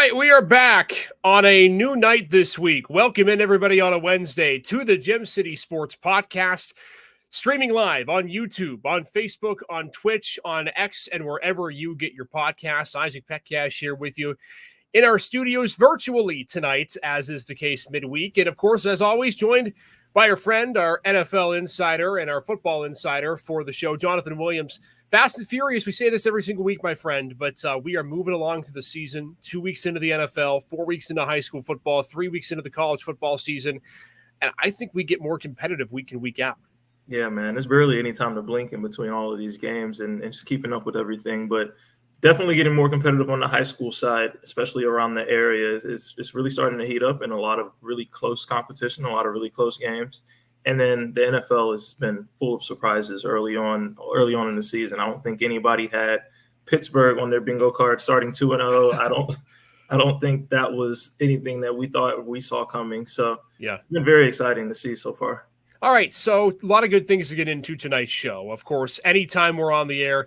right, we are back on a new night this week. Welcome in, everybody, on a Wednesday to the Gem City Sports Podcast, streaming live on YouTube, on Facebook, on Twitch, on X, and wherever you get your podcasts. Isaac Petcash here with you in our studios virtually tonight, as is the case midweek. And, of course, as always, joined by our friend, our NFL insider and our football insider for the show, Jonathan Williams. Fast and furious, we say this every single week, my friend, but we are moving along to the season, 2 weeks into the NFL, 4 weeks into high school football, 3 weeks into the college football season, and I think we get more competitive week in, week out. Yeah, man, there's barely any time to blink in between all of these games and just keeping up with everything, but definitely getting more competitive on the high school side, especially around the area. It's really starting to heat up and a lot of really close competition, a lot of really close games. And then the NFL has been full of surprises early on in the season. I don't think anybody had Pittsburgh on their bingo card starting 2-0. I don't think that was anything that we thought we saw coming. So yeah, it's been very exciting to see so far. All right, so a lot of good things to get into tonight's show. Of course, anytime we're on the air,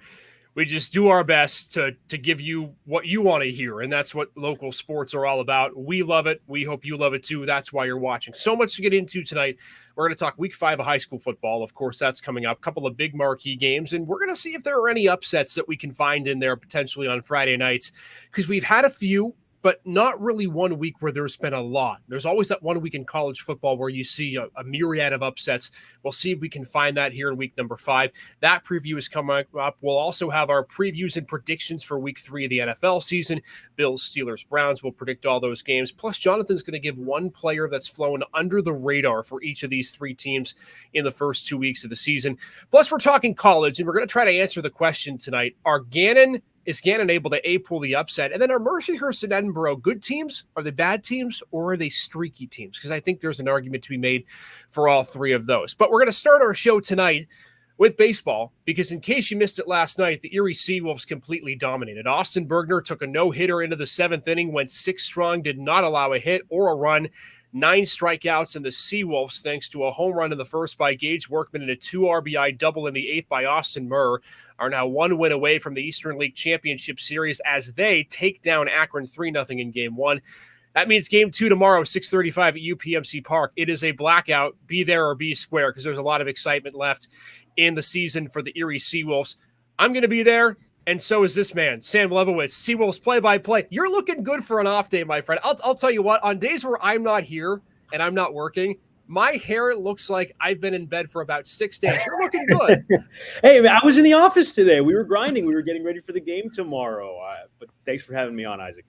we just do our best to give you what you want to hear, and that's what local sports are all about. We love it. We hope you love it too. That's why you're watching. So much to get into tonight. We're going to talk Week 5 of high school football. Of course, that's coming up. A couple of big marquee games, and we're going to see if there are any upsets that we can find in there potentially on Friday nights, because we've had a few, but not really 1 week where there's been a lot. There's always that 1 week in college football where you see a myriad of upsets. We'll see if we can find that here in week number 5. That preview is coming up. We'll also have our previews and predictions for week 3 of the NFL season. Bills, Steelers, Browns. We'll predict all those games. Plus, Jonathan's going to give one player that's flown under the radar for each of these 3 teams in the first 2 weeks of the season. Plus, we're talking college, and we're going to try to answer the question tonight. Is Gannon able to pull the upset? And then are Mercyhurst and Edinboro good teams? Are they bad teams? Or are they streaky teams? Because I think there's an argument to be made for all 3 of those. But we're going to start our show tonight with baseball, because in case you missed it last night, the Erie SeaWolves completely dominated. Austin Bergner took a no-hitter into the 7th inning, went 6 strong, did not allow a hit or a run. 9 strikeouts, and the SeaWolves, thanks to a home run in the first by Gage Workman and a 2 RBI double in the 8th by Austin Murr, are now 1 win away from the Eastern League Championship Series as they take down Akron 3-0 in Game 1. That means Game 2 tomorrow, 6:35 at UPMC Park. It is a blackout. Be there or be square, because there's a lot of excitement left in the season for the Erie SeaWolves. I'm going to be there. And so is this man, Sam Lebowitz, SeaWolves play-by-play. You're looking good for an off day, my friend. I'll tell you what, on days where I'm not here and I'm not working, my hair looks like I've been in bed for about 6 days. You're looking good. Hey, I was in the office today. We were grinding. We were getting ready for the game tomorrow. But thanks for having me on, Isaac.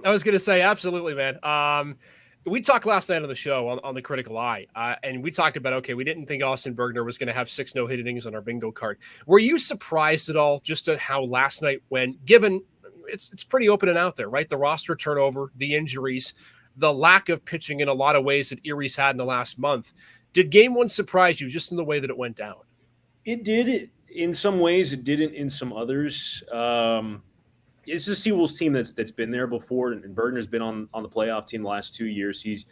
I was going to say, absolutely, man. We talked last night on the show on the Critical Eye, and we talked about, okay, we didn't think Austin Bergner was going to have 6 no-hit innings on our bingo card. Were you surprised at all just at how last night went, given it's pretty open and out there, right? The roster turnover, the injuries, the lack of pitching in a lot of ways that Erie's had in the last month. Did Game 1 surprise you just in the way that it went down? It did. In some ways, it didn't in some others. It's a SeaWolves team that's been there before, and Bergner's been on the playoff team the last 2 years. He's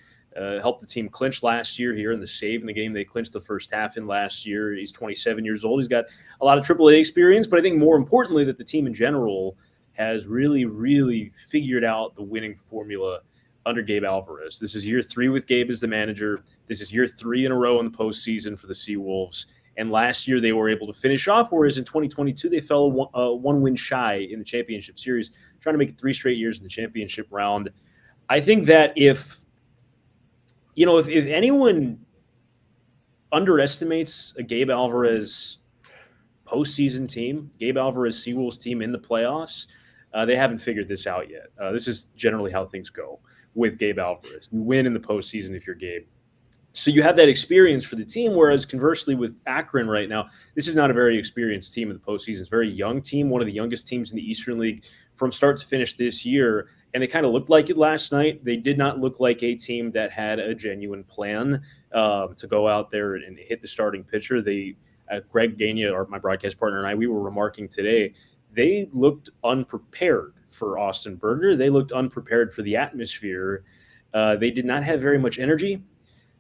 helped the team clinch last year here in the save in the game they clinched the first half in last year. He's 27 years old. He's got a lot of AAA experience, but I think more importantly that the team in general has really, really figured out the winning formula under Gabe Alvarez. This is year 3 with Gabe as the manager. This is year 3 in a row in the postseason for the SeaWolves. And last year they were able to finish off, whereas in 2022 they fell 1 win shy in the championship series, trying to make it 3 straight years in the championship round. I think that if anyone underestimates a Gabe Alvarez postseason team, Gabe Alvarez SeaWolves team in the playoffs, they haven't figured this out yet. This is generally how things go with Gabe Alvarez. You win in the postseason if you're Gabe. So you have that experience for the team, whereas conversely with Akron right now, this is not a very experienced team in the postseason. It's a very young team, one of the youngest teams in the Eastern League from start to finish this year, and they kind of looked like it last night. They did not look like a team that had a genuine plan to go out there and hit the starting pitcher. Greg Gagne, my broadcast partner, and I, we were remarking today, they looked unprepared for Austin Bergner. They looked unprepared for the atmosphere. They did not have very much energy.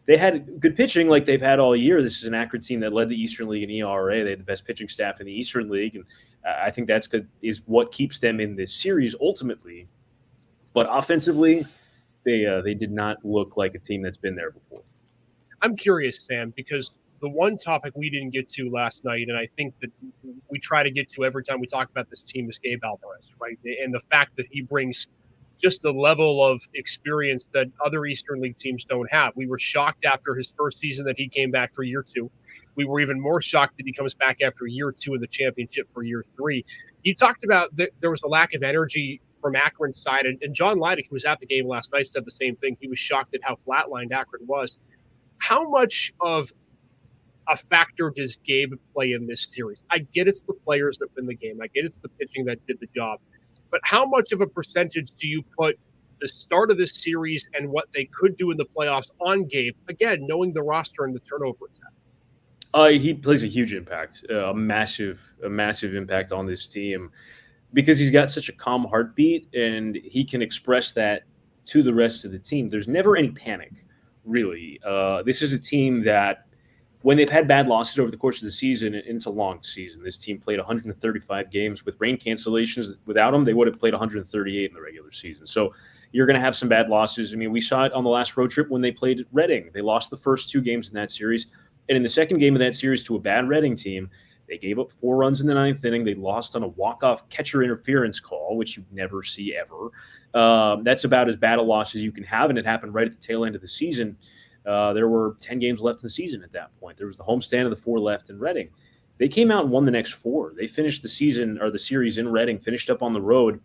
They had good pitching like they've had all year. This is an Akron team that led the Eastern League in ERA. They had the best pitching staff in the Eastern League, and I think is what keeps them in this series ultimately. But offensively, they did not look like a team that's been there before. I'm curious, Sam, because the one topic we didn't get to last night, and I think that we try to get to every time we talk about this team, is Gabe Alvarez, right? And the fact that he brings just a level of experience that other Eastern League teams don't have. We were shocked after his first season that he came back for year 2. We were even more shocked that he comes back after year 2 in the championship for year 3. You talked about that there was a lack of energy from Akron's side, and John Leidick, who was at the game last night, said the same thing. He was shocked at how flatlined Akron was. How much of a factor does Gabe play in this series? I get it's the players that win the game. I get it's the pitching that did the job. But how much of a percentage do you put the start of this series and what they could do in the playoffs on Gabe? Again, knowing the roster and the turnover it's had. He plays a huge impact, a massive impact on this team because he's got such a calm heartbeat and he can express that to the rest of the team. There's never any panic, really. This is a team that when they've had bad losses over the course of the season, and it's a long season, this team played 135 games with rain cancellations. Without them, they would have played 138 in the regular season. So you're going to have some bad losses. I mean, we saw it on the last road trip when they played Reading. They lost the first 2 games in that series. And in the second game of that series to a bad Reading team, they gave up 4 runs in the 9th inning. They lost on a walk-off catcher interference call, which you never see ever. That's about as bad a loss as you can have, and it happened right at the tail end of the season. There were 10 games left in the season at that point. There was the homestand of the 4 left in Reading. They came out and won the next 4. They finished the season or the series in Reading, finished up on the road,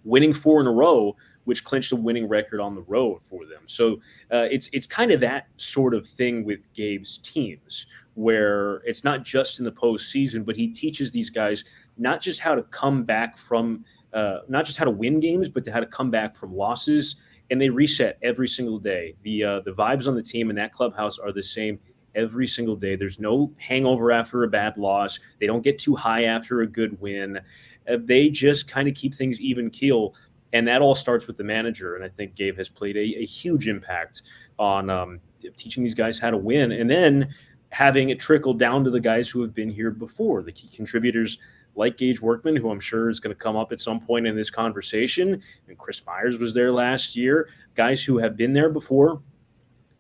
winning 4 in a row, which clinched a winning record on the road for them. So it's kind of that sort of thing with Gabe's teams, where it's not just in the postseason, but he teaches these guys not just how to come back from, not just how to win games, but to how to come back from losses. And they reset every single day. The vibes on the team and that clubhouse are the same every single day. There's no hangover after a bad loss. They don't get too high after a good win. They just kind of keep things even keel. And that all starts with the manager. And I think Gabe has played a huge impact on teaching these guys how to win. And then having it trickle down to the guys who have been here before, the key contributors like Gage Workman, who I'm sure is going to come up at some point in this conversation. And Chris Myers was there last year. Guys who have been there before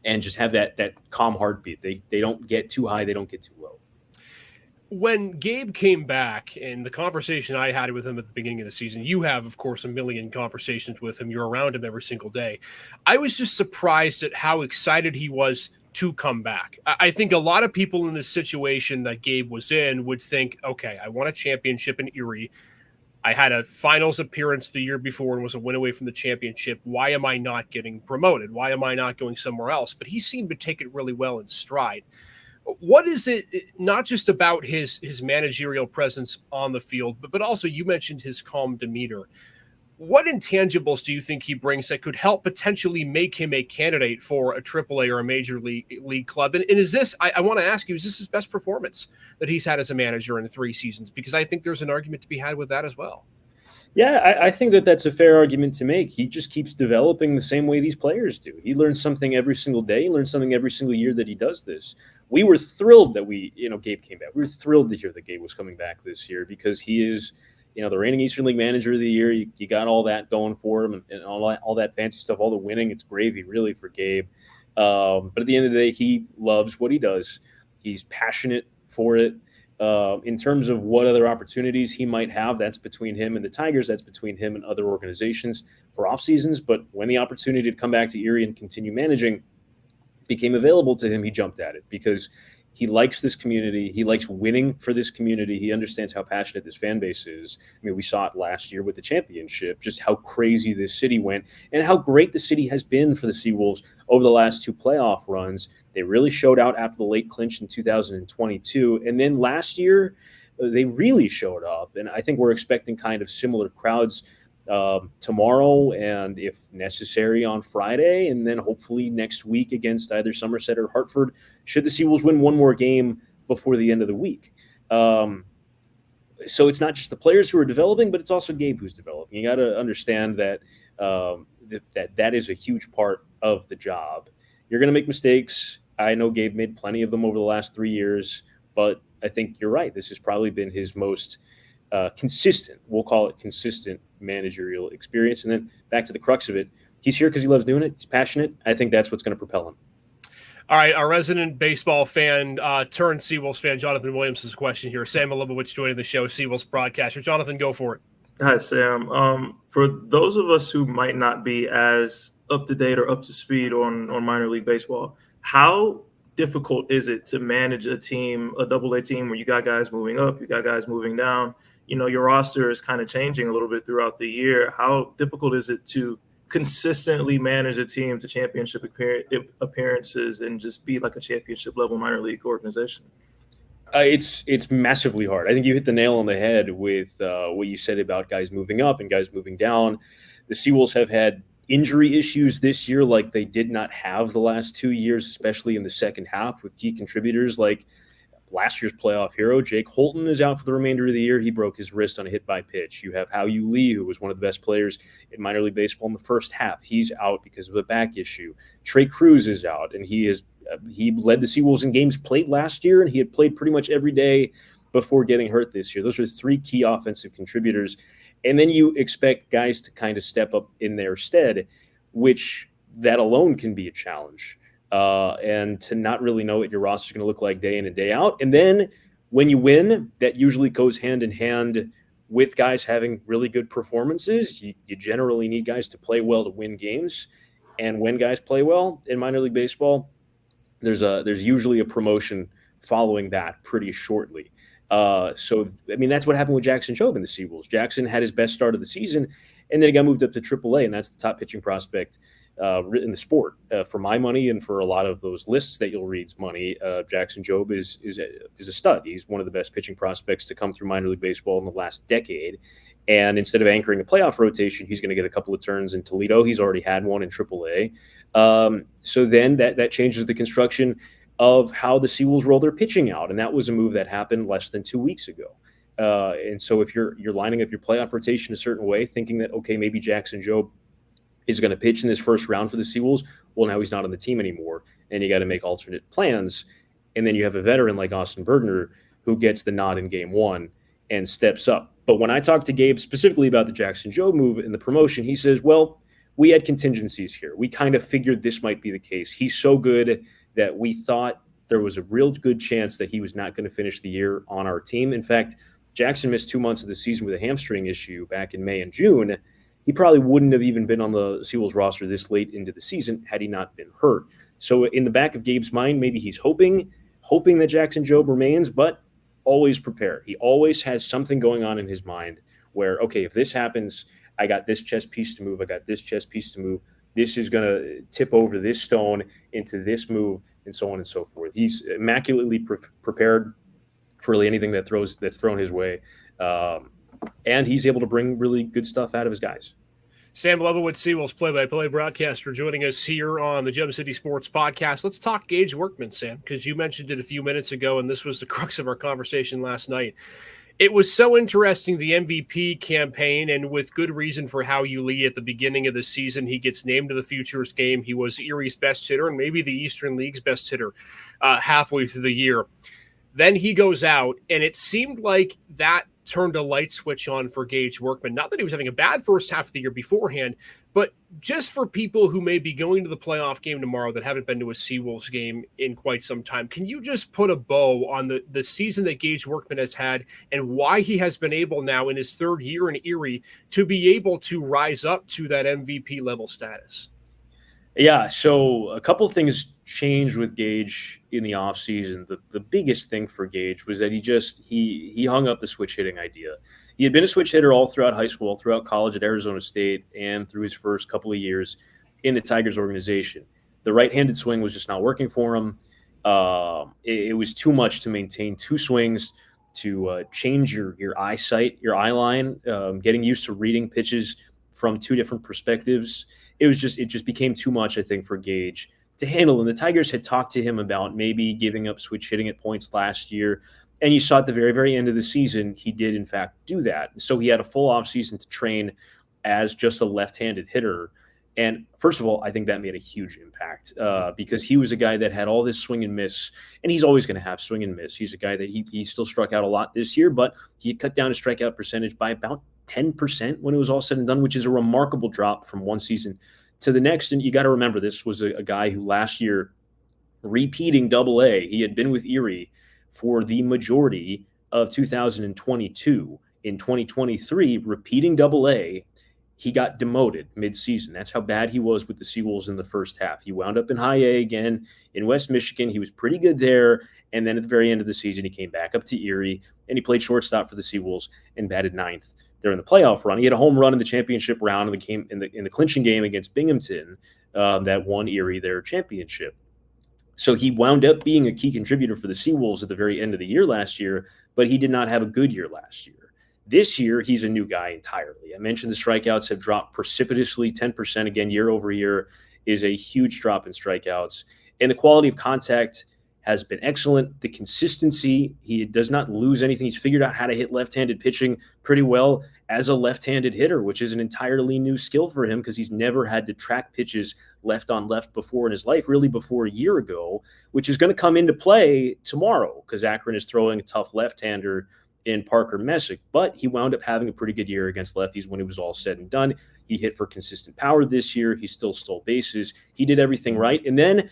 and just have that calm heartbeat. They don't get too high. They don't get too low. When Gabe came back, and the conversation I had with him at the beginning of the season, you have, of course, a million conversations with him. You're around him every single day. I was just surprised at how excited he was to come back. I think a lot of people in this situation that Gabe was in would think, okay, I won a championship in Erie. I had a finals appearance the year before and was a win away from the championship. Why am I not getting promoted? Why am I not going somewhere else? But he seemed to take it really well in stride. What is it, not just about his managerial presence on the field, but also you mentioned his calm demeanor. What intangibles do you think he brings that could help potentially make him a candidate for a AAA or a major league club? And is this, I want to ask you, is this his best performance that he's had as a manager in 3 seasons? Because I think there's an argument to be had with that as well. Yeah, I think that's a fair argument to make. He just keeps developing the same way these players do. He learns something every single day. He learns something every single year that he does this. We were thrilled that Gabe came back. We were thrilled to hear that Gabe was coming back this year because he is, the reigning Eastern League Manager of the Year. You got all that going for him and all that fancy stuff, all the winning. It's gravy, really, for Gabe. But at the end of the day, he loves what he does. He's passionate for it. In terms of what other opportunities he might have, that's between him and the Tigers. That's between him and other organizations for off seasons. But when the opportunity to come back to Erie and continue managing became available to him, he jumped at it because he likes this community. He likes winning for this community. He understands how passionate this fan base is. I mean, we saw it last year with the championship, just how crazy this city went and how great the city has been for the SeaWolves over the last 2 playoff runs. They really showed out after the late clinch in 2022. And then last year, they really showed up. And I think we're expecting kind of similar crowds tomorrow and if necessary on Friday, and then hopefully next week against either Somerset or Hartford, should the SeaWolves win one more game before the end of the week. So it's not just the players who are developing, but it's also Gabe who's developing. You got to understand that that is a huge part of the job. You're going to make mistakes. I know Gabe made plenty of them over the last 3 years, but I think you're right. This has probably been his most consistent, we'll call it consistent managerial experience. And then back to the crux of it, he's here because he loves doing it. He's passionate. I think that's what's going to propel him. All right, our resident baseball fan turned SeaWolves fan, Jonathan Williams, has a question here. Sam Malibowicz joining the show, SeaWolves broadcaster. Jonathan, go for it. Hi, Sam. For those of us who might not be as up to date or up to speed on minor league baseball, how difficult is it to manage a team, a double-A team, where you got guys moving up, you got guys moving down? You know, your roster is kind of changing a little bit throughout the year. How difficult is it to consistently manage a team to championship appearances and just be like a championship level minor league organization? It's massively hard. I think you hit the nail on the head with what you said about guys moving up and guys moving down. The SeaWolves have had injury issues this year like they did not have the last 2 years, especially in the second half, with key contributors like last year's playoff hero Jake Holton is out for the remainder of the year. He broke his wrist on a hit by pitch. You have Hao-Yu Lee, who was one of the best players in minor league baseball in the first half. He's out because of a back issue. Trey Cruz is out, and he led the SeaWolves in games played last year, and he had played pretty much every day before getting hurt this year. Those are three key offensive contributors. And then you expect guys to kind of step up in their stead, which that alone can be a challenge. And to not really know what your roster is going to look like day in and day out. And then when you win, that usually goes hand in hand with guys having really good performances. You generally need guys to play well to win games. And when guys play well in minor league baseball, there's usually a promotion following that pretty shortly. So, I mean, that's what happened with Jackson Jobe in the SeaWolves. Jackson had his best start of the season, and then he got moved up to AAA, and that's the top pitching prospect in the sport. For my money and for a lot of those lists that you'll read's money, Jackson Jobe is a stud. He's one of the best pitching prospects to come through minor league baseball in the last decade. And instead of anchoring a playoff rotation, he's going to get a couple of turns in Toledo. He's already had one in AAA. So then that changes the construction of how the SeaWolves roll their pitching out. And that was a move that happened less than 2 weeks ago. And so if you're lining up your playoff rotation a certain way, thinking that, okay, maybe Jackson Jobe is going to pitch in this first round for the SeaWolves, well, now he's not on the team anymore, and you got to make alternate plans. And then you have a veteran like Austin Bergner who gets the nod in game one and steps up. But when I talked to Gabe specifically about the Jackson Jobe move and the promotion, he says, well, we had contingencies here. We kind of figured this might be the case. He's so good that we thought there was a real good chance that he was not going to finish the year on our team. In fact, Jackson missed 2 months of the season with a hamstring issue back in May and June. He probably wouldn't have even been on the SeaWolves roster this late into the season had he not been hurt. So in the back of Gabe's mind, maybe he's hoping that Jackson Jobe remains, but always prepared. He always has something going on in his mind where, okay, if this happens, I got this chess piece to move. I got this chess piece to move. This is going to tip over this stone into this move, and so on and so forth. He's immaculately prepared for really anything that's thrown his way. And he's able to bring really good stuff out of his guys. Sam Malibowicz, SeaWolves play-by-play broadcaster, joining us here on the Gem City Sports Podcast. Let's talk Gage Workman, Sam, because you mentioned it a few minutes ago, and this was the crux of our conversation last night. It was so interesting, the MVP campaign, and with good reason for Hao-Yu Lee at the beginning of the season. He gets named to the Futures game. He was Erie's best hitter and maybe the Eastern League's best hitter halfway through the year. Then he goes out, and it seemed like that turned a light switch on for Gage Workman. Not that he was having a bad first half of the year beforehand, but just for people who may be going to the playoff game tomorrow that haven't been to a SeaWolves game in quite some time, can you just put a bow on the season that Gage Workman has had and why he has been able now in his third year in Erie to be able to rise up to that MVP level status? Yeah, so a couple of things changed with Gage in the offseason. The biggest thing for Gage was that he hung up the switch hitting idea. He had been a switch hitter all throughout high school, all throughout college at Arizona State, and through his first couple of years in the Tigers organization. The right-handed swing was just not working for him. It was too much to maintain two swings, to change your eyesight, your eye line, getting used to reading pitches from two different perspectives. It just became too much, I think, for Gage to handle. And the Tigers had talked to him about maybe giving up switch hitting at points last year. And you saw at the very, very end of the season, he did, in fact, do that. So he had a full offseason to train as just a left-handed hitter. And first of all, I think that made a huge impact because he was a guy that had all this swing and miss, and he's always going to have swing and miss. He's a guy that he still struck out a lot this year, but he cut down his strikeout percentage by about 10% when it was all said and done, which is a remarkable drop from one season to the next. And you got to remember, this was a guy who last year, repeating Double-A, he had been with Erie for the majority of 2022. In 2023, repeating Double-A, he got demoted mid-season. That's how bad he was with the SeaWolves in the first half. He wound up in High A again in West Michigan. He was pretty good there. And then at the very end of the season, he came back up to Erie, and he played shortstop for the SeaWolves and batted ninth during the playoff run. He had a home run in the championship round in the clinching game against Binghamton that won Erie their championship. So he wound up being a key contributor for the SeaWolves at the very end of the year last year, but he did not have a good year last year. This year, he's a new guy entirely. I mentioned the strikeouts have dropped precipitously. 10% again year over year is a huge drop in strikeouts. And the quality of contact has been excellent. The consistency, he does not lose anything. He's figured out how to hit left-handed pitching pretty well as a left-handed hitter, which is an entirely new skill for him because he's never had to track pitches left on left before in his life, really before a year ago, which is going to come into play tomorrow because Akron is throwing a tough left-hander in Parker Messick, but he wound up having a pretty good year against lefties when it was all said and done. He hit for consistent power this year. He still stole bases. He did everything right. And then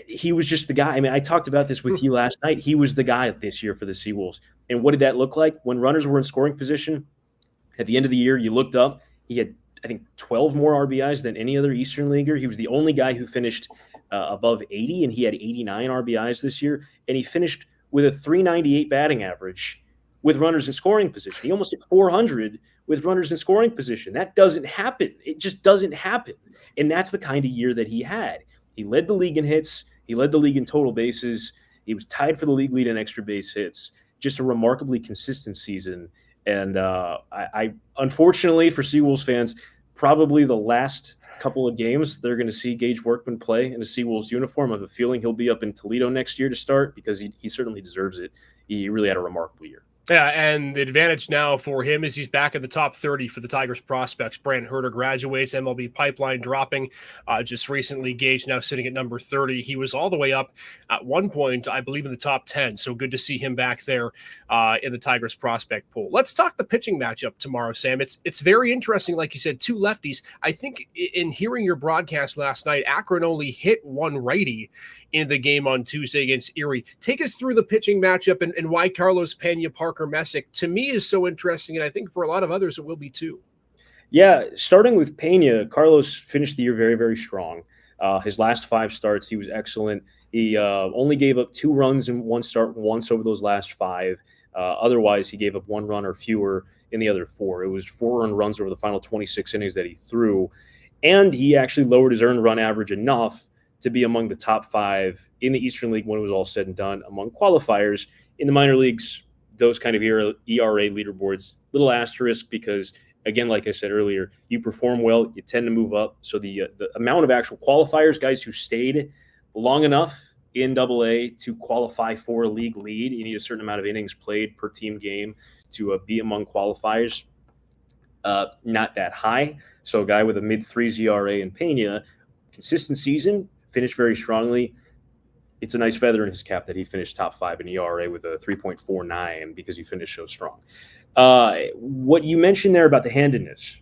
he was just the guy. I mean, I talked about this with you last night. He was the guy this year for the SeaWolves. And what did that look like? When runners were in scoring position at the end of the year, you looked up, he had, I think, 12 more RBIs than any other Eastern Leaguer. He was the only guy who finished above 80, and he had 89 RBIs this year. And he finished with a 398 batting average with runners in scoring position. He almost hit 400 with runners in scoring position. That doesn't happen. It just doesn't happen. And that's the kind of year that he had. He led the league in hits. He led the league in total bases. He was tied for the league lead in extra base hits. Just a remarkably consistent season. And I unfortunately for SeaWolves fans, probably the last couple of games they're going to see Gage Workman play in a SeaWolves uniform. I have a feeling he'll be up in Toledo next year to start because he certainly deserves it. He really had a remarkable year. Yeah, and the advantage now for him is he's back at the top 30 for the Tigers prospects. Brant Herter graduates, MLB pipeline dropping just recently. Gage now sitting at number 30. He was all the way up at one point, I believe, in the top 10. So good to see him back there in the Tigers prospect pool. Let's talk the pitching matchup tomorrow, Sam. It's very interesting, like you said, two lefties. I think in hearing your broadcast last night, Akron only hit one righty in the game on Tuesday against Erie. Take us through the pitching matchup and why Carlos Pena, Parker Messick, to me, is so interesting, and I think for a lot of others it will be too. Yeah, starting with Pena, Carlos finished the year very, very strong. His last 5 starts, he was excellent. He only gave up 2 runs in one start once over those last 5. Otherwise, he gave up 1 run or fewer in the other 4. It was 4 earned runs over the final 26 innings that he threw. And he actually lowered his earned run average enough to be among the top 5 in the Eastern League when it was all said and done among qualifiers. In the minor leagues, those kind of ERA leaderboards, little asterisk because, again, like I said earlier, you perform well, you tend to move up. So the amount of actual qualifiers, guys who stayed long enough in Double-A to qualify for a league lead, you need a certain amount of innings played per team game to be among qualifiers. Not that high. So a guy with a mid-3s ERA in Pena, consistent season, finished very strongly. It's a nice feather in his cap that he finished top 5 in ERA with a 3.49 because he finished so strong. What you mentioned there about the handedness,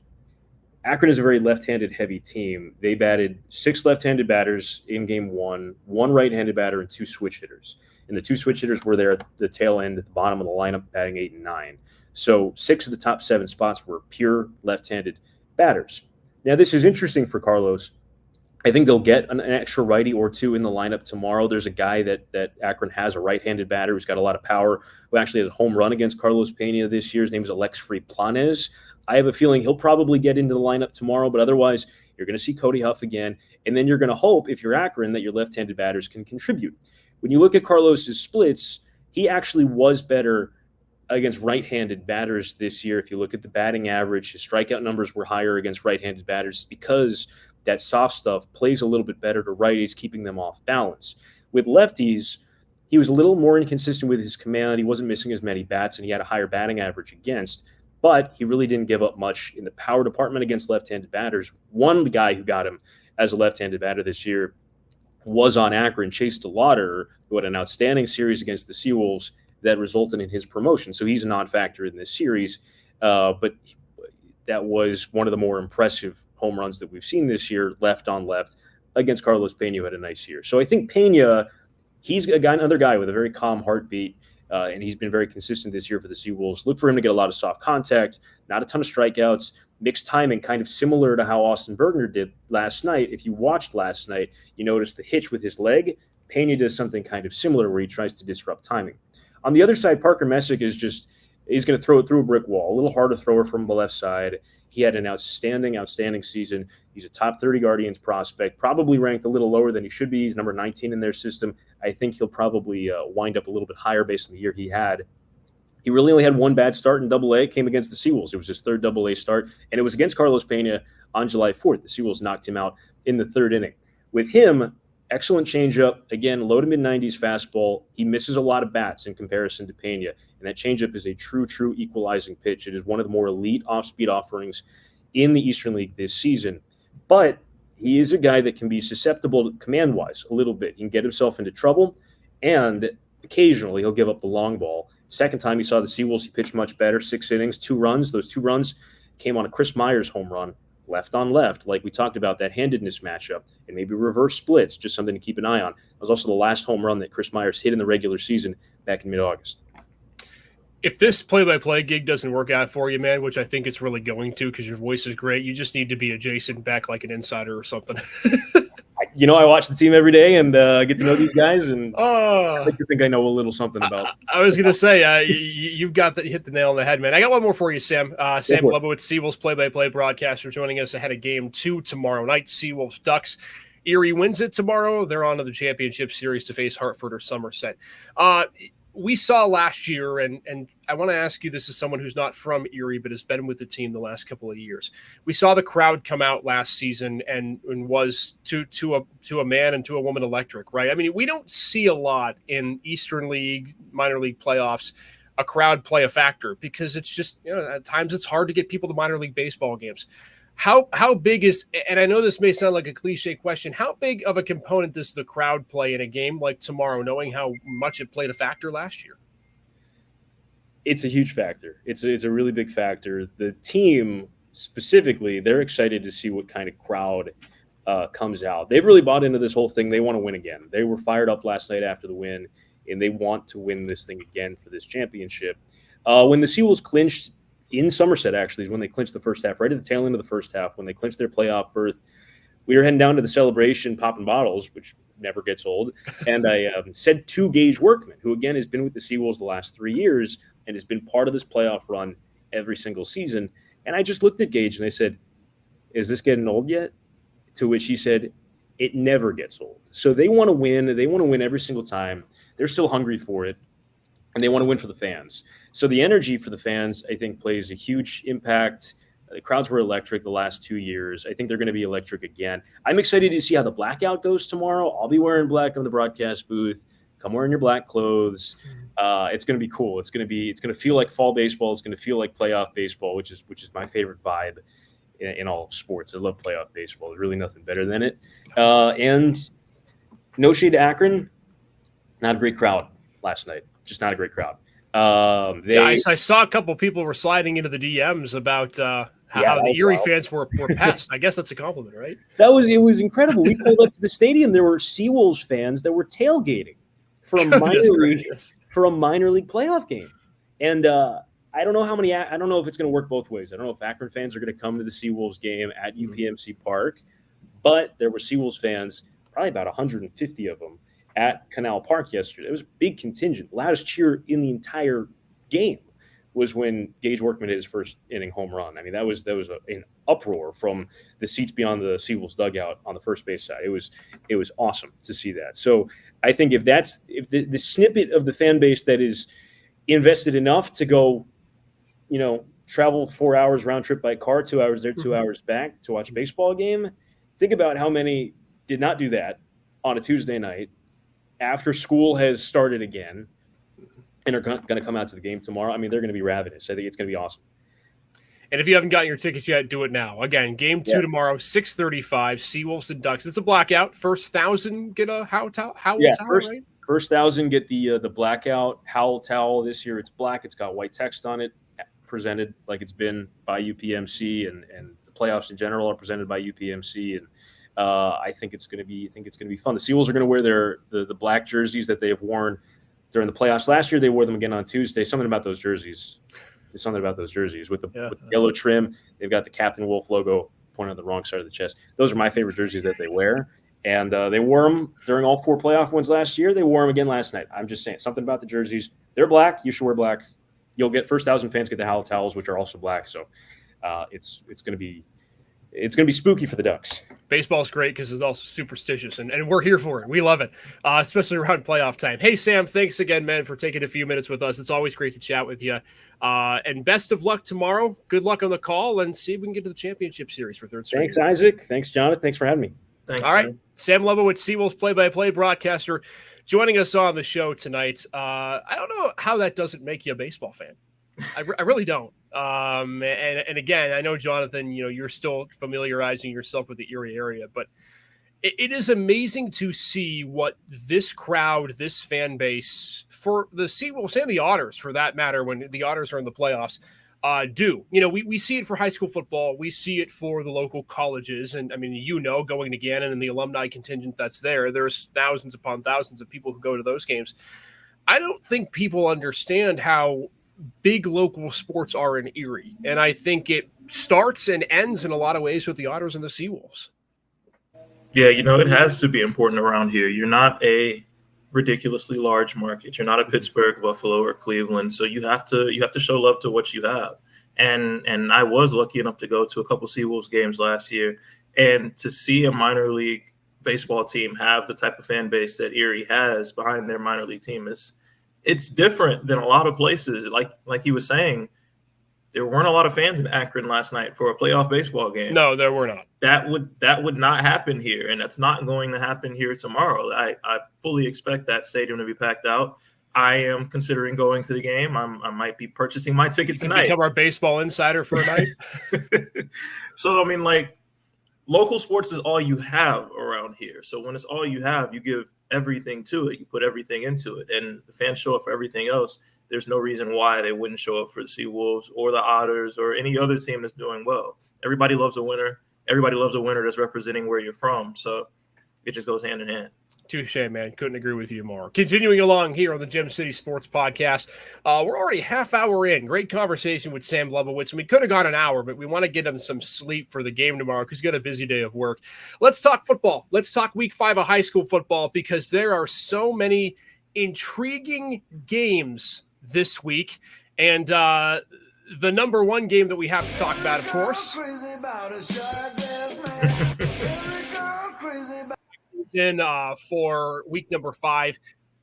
Akron is a very left-handed heavy team. They batted 6 left-handed batters in game 1, 1 right-handed batter, and 2 switch hitters. And the 2 switch hitters were there at the tail end at the bottom of the lineup, batting 8 and 9. So 6 of the top 7 spots were pure left-handed batters. Now, this is interesting for Carlos. I think they'll get an extra righty or 2 in the lineup tomorrow. There's a guy that Akron has, a right-handed batter who's got a lot of power, who actually has a home run against Carlos Pena this year. His name is Alex Planes. I have a feeling he'll probably get into the lineup tomorrow, but otherwise you're going to see Cody Huff again, and then you're going to hope, if you're Akron, that your left-handed batters can contribute. When you look at Carlos's splits, he actually was better against right-handed batters this year. If you look at the batting average, his strikeout numbers were higher against right-handed batters because that soft stuff plays a little bit better to righties, keeping them off balance. With lefties, he was a little more inconsistent with his command. He wasn't missing as many bats, and he had a higher batting average against. but he really didn't give up much in the power department against left-handed batters. One guy who got him as a left-handed batter this year was on Akron, Chase DeLauder, who had an outstanding series against the SeaWolves that resulted in his promotion. So he's a non-factor in this series, but that was one of the more impressive home runs that we've seen this year, left on left, against Carlos Pena, who had a nice year. So I think Pena, he's another guy with a very calm heartbeat, and he's been very consistent this year for the SeaWolves. Look for him to get a lot of soft contact, not a ton of strikeouts, mixed timing, kind of similar to how Austin Bergner did last night. If you watched last night, you noticed the hitch with his leg. Pena does something kind of similar where he tries to disrupt timing. On the other side, Parker Messick he's going to throw it through a brick wall, a little harder thrower from the left side. He had an outstanding season. He's a top 30 Guardians prospect, probably ranked a little lower than he should be. He's number 19 in their system. I think he'll probably wind up a little bit higher based on the year he had. He really only had one bad start in Double-A. It came against the SeaWolves. It was his third Double-A start, and it was against Carlos Pena on July 4th. The SeaWolves knocked him out in the third inning. With him, excellent changeup. Again, low to mid-90s fastball. He misses a lot of bats in comparison to Pena, and that changeup is a true equalizing pitch. It is one of the more elite off-speed offerings in the Eastern League this season. But he is a guy that can be susceptible command-wise a little bit. He can get himself into trouble, and occasionally he'll give up the long ball. Second time he saw the SeaWolves, he pitched much better. 6 innings, 2 runs. Those 2 runs came on a Chris Myers home run, left on left, like we talked about, that handedness matchup, and maybe reverse splits, just something to keep an eye on. It was also the last home run that Chris Myers hit in the regular season back in mid-August. If this play-by-play gig doesn't work out for you, man, which I think it's really going to because your voice is great, you just need to be a Jason Beck, like an insider or something. I watch the team every day and get to know these guys, and I like to think I know a little something about them. I was going to say, you've hit the nail on the head, man. I got one more for you, Sam. Sam Glebowitz, SeaWolves play-by-play broadcaster, joining us ahead of Game 2 tomorrow night. SeaWolves Ducks. Erie wins it tomorrow. They're on to the championship series to face Hartford or Somerset. We saw last year, and I want to ask you this as someone who's not from Erie but has been with the team the last couple of years. We saw the crowd come out last season and was to a man and to a woman electric, right? I mean, we don't see a lot in Eastern League, minor league playoffs, a crowd play a factor because it's just, at times it's hard to get people to minor league baseball games. How big is, and I know this may sound like a cliche question, how big of a component does the crowd play in a game like tomorrow, knowing how much it played a factor last year? It's a huge factor. It's a really big factor. The team specifically, they're excited to see what kind of crowd comes out. They've really bought into this whole thing. They want to win again. They were fired up last night after the win, and they want to win this thing again for this championship. When the SeaWolves clinched in Somerset, actually, is when they clinched the first half, right at the tail end of the first half, when they clinched their playoff berth. We were heading down to the celebration, popping bottles, which never gets old. And I said to Gage Workman, who, again, has been with the SeaWolves the last 3 years and has been part of this playoff run every single season. And I just looked at Gage and I said, is this getting old yet? To which he said, it never gets old. So they want to win. They want to win every single time. They're still hungry for it. And they want to win for the fans. So the energy for the fans, I think, plays a huge impact. The crowds were electric the last 2 years. I think they're going to be electric again. I'm excited to see how the blackout goes tomorrow. I'll be wearing black on the broadcast booth. Come wearing your black clothes. It's going to be cool. It's going to feel like fall baseball. It's going to feel like playoff baseball, which is my favorite vibe in all of sports. I love playoff baseball. There's really nothing better than it. And no shade to Akron, not a great crowd last night. Just not a great crowd. I saw a couple people were sliding into the DMs about how the Erie fans were pest. I guess that's a compliment, right? It was incredible. We pulled up to the stadium. There were SeaWolves fans that were tailgating for a minor league playoff game. And I don't know I don't know if it's going to work both ways. I don't know if Akron fans are going to come to the SeaWolves game at UPMC Park, but there were SeaWolves fans, probably about 150 of them, at Canal Park yesterday. It was a big contingent. The loudest cheer in the entire game was when Gage Workman hit his first inning home run. I mean, that was an uproar from the seats beyond the SeaWolves dugout on the first base side. It was awesome to see that. So I think if the snippet of the fan base that is invested enough to go, travel 4 hours round trip by car, 2 hours there, 2 hours back to watch a baseball game, think about how many did not do that on a Tuesday night after school has started again and are going to come out to the game tomorrow. I mean, they're going to be ravenous. I think it's going to be awesome. And if you haven't gotten your tickets yet, do it now. Again, game 2 tomorrow, 6:35, SeaWolves and Ducks. It's a blackout. First 1,000 get a Howl towel, right? First 1,000 get the blackout Howl towel. This year it's black. It's got white text on it, presented like it's been by UPMC, and the playoffs in general are presented by UPMC. And I think it's going to be fun. The SeaWolves are going to wear the black jerseys that they have worn during the playoffs. Last year they wore them again on Tuesday. Something about those jerseys. There's something about those jerseys with the yellow trim. They've got the Captain Wolf logo pointed on the wrong side of the chest. Those are my favorite jerseys that they wear. And they wore them during all 4 playoff wins last year. They wore them again last night. I'm just saying, something about the jerseys. They're black. You should wear black. You'll get first 1,000 fans get the Howl towels, which are also black. So it's going to be spooky for the Ducks. Baseball's great because it's also superstitious, and we're here for it. We love it, especially around playoff time. Hey, Sam, thanks again, man, for taking a few minutes with us. It's always great to chat with you. And best of luck tomorrow. Good luck on the call, and see if we can get to the championship series for third straight. Thanks, Isaac. Thanks, Jonathan. Thanks for having me. Thanks. All right. Sam Lebowitz, SeaWolves play-by-play broadcaster, joining us on the show tonight. I don't know how that doesn't make you a baseball fan. I really don't. And again, I know, Jonathan, you're still familiarizing yourself with the Erie area, but it is amazing to see what this crowd, this fan base, for the SeaWolves and the Otters, for that matter, when the Otters are in the playoffs, do. We see it for high school football. We see it for the local colleges. And, I mean, going to Gannon and the alumni contingent that's there's thousands upon thousands of people who go to those games. I don't think people understand how big local sports are in Erie. And I think it starts and ends in a lot of ways with the Otters and the SeaWolves. Yeah, it has to be important around here. You're not a ridiculously large market. You're not a Pittsburgh, Buffalo, or Cleveland. So you have to show love to what you have. And I was lucky enough to go to a couple SeaWolves games last year, and to see a minor league baseball team have the type of fan base that Erie has behind their minor league team it's different than a lot of places. Like he was saying, there weren't a lot of fans in Akron last night for a playoff baseball game. No, there were not. That would not happen here, and that's not going to happen here tomorrow. I fully expect that stadium to be packed out. I am considering going to the game. I might be purchasing my ticket tonight. Become our baseball insider for a night. So, I mean, local sports is all you have around here. So when it's all you have, you give everything to it. You put everything into it, and the fans show up for everything else. There's no reason why they wouldn't show up for the SeaWolves or the Otters or any other team that's doing well. Everybody loves a winner. Everybody loves a winner that's representing where you're from. So it just goes hand in hand. Touche, man. Couldn't agree with you more. Continuing along here on the Gem City Sports Podcast. We're already half hour in. Great conversation with Sam Lebowitz. And we could have gone an hour, but we want to get him some sleep for the game tomorrow because he's got a busy day of work. Let's talk football. Let's talk week 5 of high school football because there are so many intriguing games this week. And the number one game that we have to talk about, of course, in for week number 5.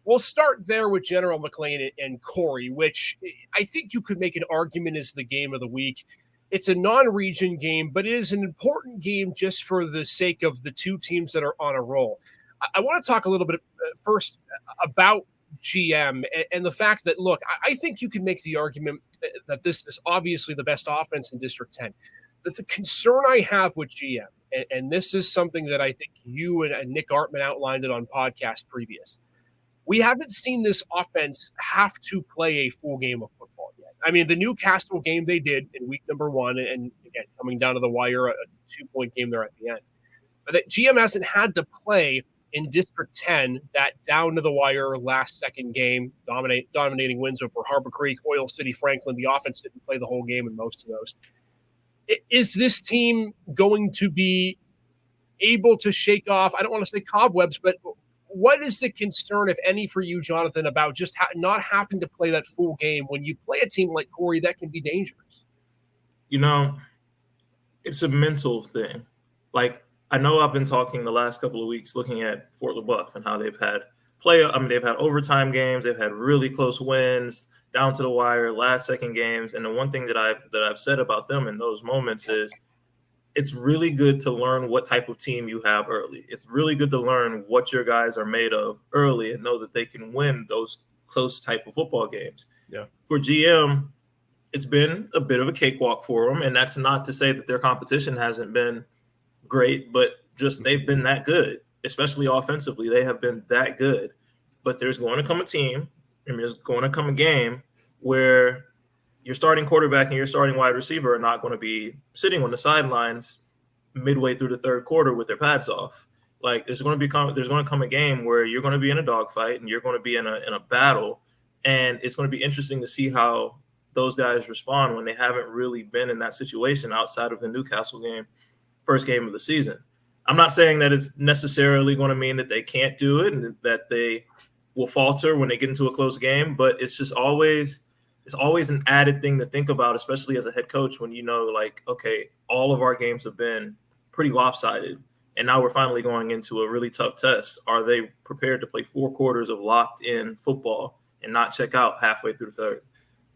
We'll start there with General McLean and Corey, which I think you could make an argument is the game of the week. It's a non-region game, but it is an important game just for the sake of the two teams that are on a roll. I want to talk a little bit first about GM and the fact that, look, I think you can make the argument that this is obviously the best offense in District 10. That the concern I have with GM, and this is something that I think you and Nick Artman outlined it on podcast previous. We haven't seen this offense have to play a full game of football yet. I mean, the Newcastle game they did in week number 1, and again, coming down to the wire, a 2-point game there at the end. But that GM hasn't had to play in District 10, that down to the wire last-second game, dominating wins over Harbor Creek, Oil City, Franklin. The offense didn't play the whole game in most of those. Is this team going to be able to shake off, I don't want to say cobwebs, but what is the concern, if any, for you, Jonathan, about just not having to play that full game when you play a team like Corey that can be dangerous? It's a mental thing. I know I've been talking the last couple of weeks looking at Fort LaBeouf and how they've had they've had overtime games, they've had really close wins, down to the wire, last-second games. And the one thing that I've said about them in those moments is it's really good to learn what type of team you have early. It's really good to learn what your guys are made of early and know that they can win those close type of football games. Yeah. For GM, it's been a bit of a cakewalk for them. And that's not to say that their competition hasn't been great, but just they've been that good, especially offensively. They have been that good. But there's going to come a team, and there's going to come a game where your starting quarterback and your starting wide receiver are not going to be sitting on the sidelines midway through the third quarter with their pads off. Like there's going to come a game where you're going to be in a dogfight and you're going to be in a battle, and it's going to be interesting to see how those guys respond when they haven't really been in that situation outside of the Newcastle game, first game of the season. I'm not saying that it's necessarily going to mean that they can't do it and that they will falter when they get into a close game, but it's just always an added thing to think about, especially as a head coach, when you know, like, okay, all of our games have been pretty lopsided, and now we're finally going into a really tough test. Are they prepared to play 4 quarters of locked-in football and not check out halfway through the third?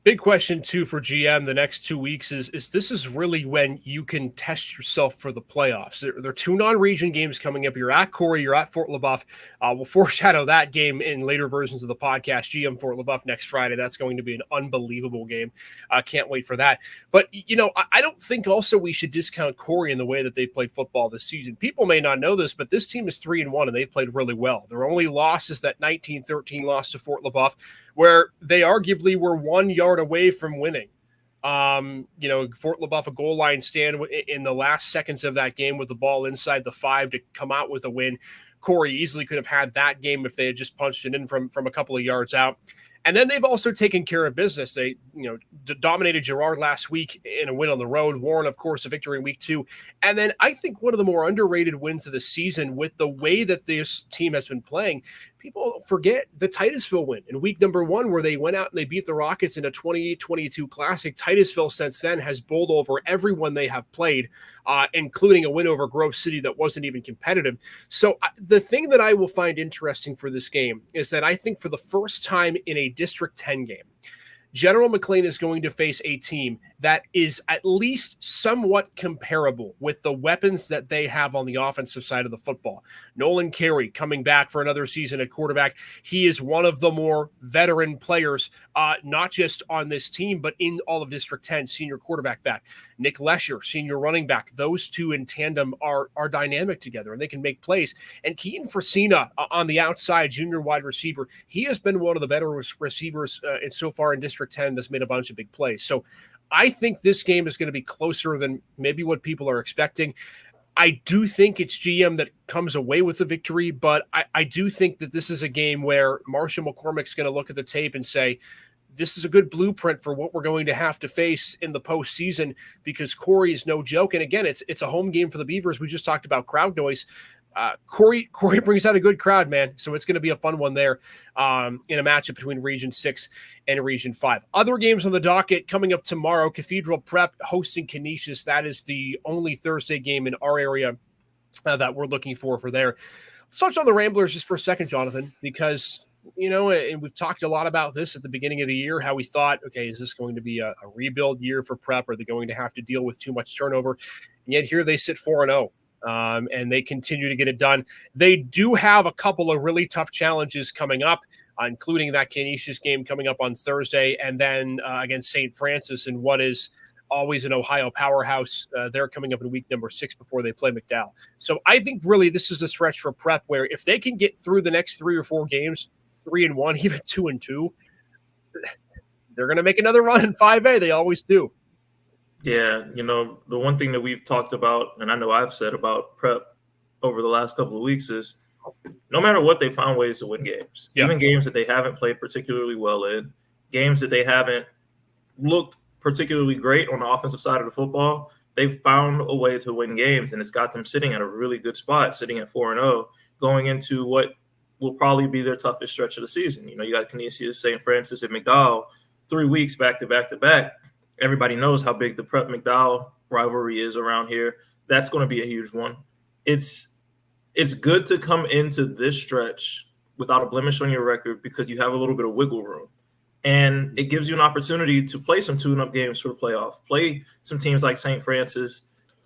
Big question, too, for GM the next 2 weeks is this is really when you can test yourself for the playoffs. There are 2 non-region games coming up. You're at Corey, you're at Fort LaBeouf. We'll foreshadow that game in later versions of the podcast. GM Fort LaBeouf next Friday. That's going to be an unbelievable game. Can't wait for that. But, I don't think also we should discount Corey in the way that they played football this season. People may not know this, but this team is 3-1, and they've played really well. Their only loss is that 19-13 loss to Fort LaBeouf, where they arguably were 1 yard away from winning. Fort LaBeouf, a goal line stand in the last seconds of that game with the ball inside the 5 to come out with a win. Corey easily could have had that game if they had just punched it in from a couple of yards out. And then they've also taken care of business. They, dominated Girard last week in a win on the road. Warren, of course, a victory in week 2. And then I think one of the more underrated wins of the season with the way that this team has been playing, people forget the Titusville win in week number 1 where they went out and they beat the Rockets in a 28-22 classic. Titusville since then has bowled over everyone they have played, including a win over Grove City that wasn't even competitive. So the thing that I will find interesting for this game is that I think for the first time in a District 10 game, General McLean is going to face a team that is at least somewhat comparable with the weapons that they have on the offensive side of the football. Nolan Carey coming back for another season at quarterback. He is one of the more veteran players, not just on this team, but in all of District 10, senior quarterback back. Nick Lesher, senior running back. Those two in tandem are dynamic together, and they can make plays. And Keaton Frasina on the outside, junior wide receiver. He has been one of the better receivers so far in District 10, has made a bunch of big plays. So I think this game is going to be closer than maybe what people are expecting. I do think it's GM that comes away with the victory, but I do think that this is a game where Marshall McCormick's going to look at the tape and say, this is a good blueprint for what we're going to have to face in the postseason, because Corey is no joke. And again, it's a home game for the Beavers. We just talked about crowd noise. Corey brings out a good crowd, man. So it's going to be a fun one there in a matchup between Region 6 and Region 5. Other games on the docket coming up tomorrow, Cathedral Prep hosting Canisius. That is the only Thursday game in our area that we're looking for there. Let's touch on the Ramblers just for a second, Jonathan, because, and we've talked a lot about this at the beginning of the year, how we thought, okay, is this going to be a rebuild year for Prep? Are they going to have to deal with too much turnover? And yet here they sit 4-0. And they continue to get it done. They do have a couple of really tough challenges coming up, including that Canisius game coming up on Thursday, and then against St. Francis in what is always an Ohio powerhouse. They're coming up in week number 6 before they play McDowell. So I think really this is a stretch for Prep where if they can get through the next 3 or 4 games, 3-1, even 2-2, they're going to make another run in 5A. They always do. Yeah, the one thing that we've talked about, and I know I've said about Prep over the last couple of weeks, is no matter what, they found ways to win games. Yeah. Even games that they haven't played particularly well in, games that they haven't looked particularly great on the offensive side of the football, they've found a way to win games, and it's got them sitting at a really good spot, sitting at 4-0, going into what will probably be their toughest stretch of the season. You got Canisius, St. Francis, and McDowell 3 weeks back to back to back. Everybody knows how big the Prep McDowell rivalry is around here. That's going to be a huge one. It's good to come into this stretch without a blemish on your record because you have a little bit of wiggle room. And it gives you an opportunity to play some tune-up games for the playoff, play some teams like St. Francis,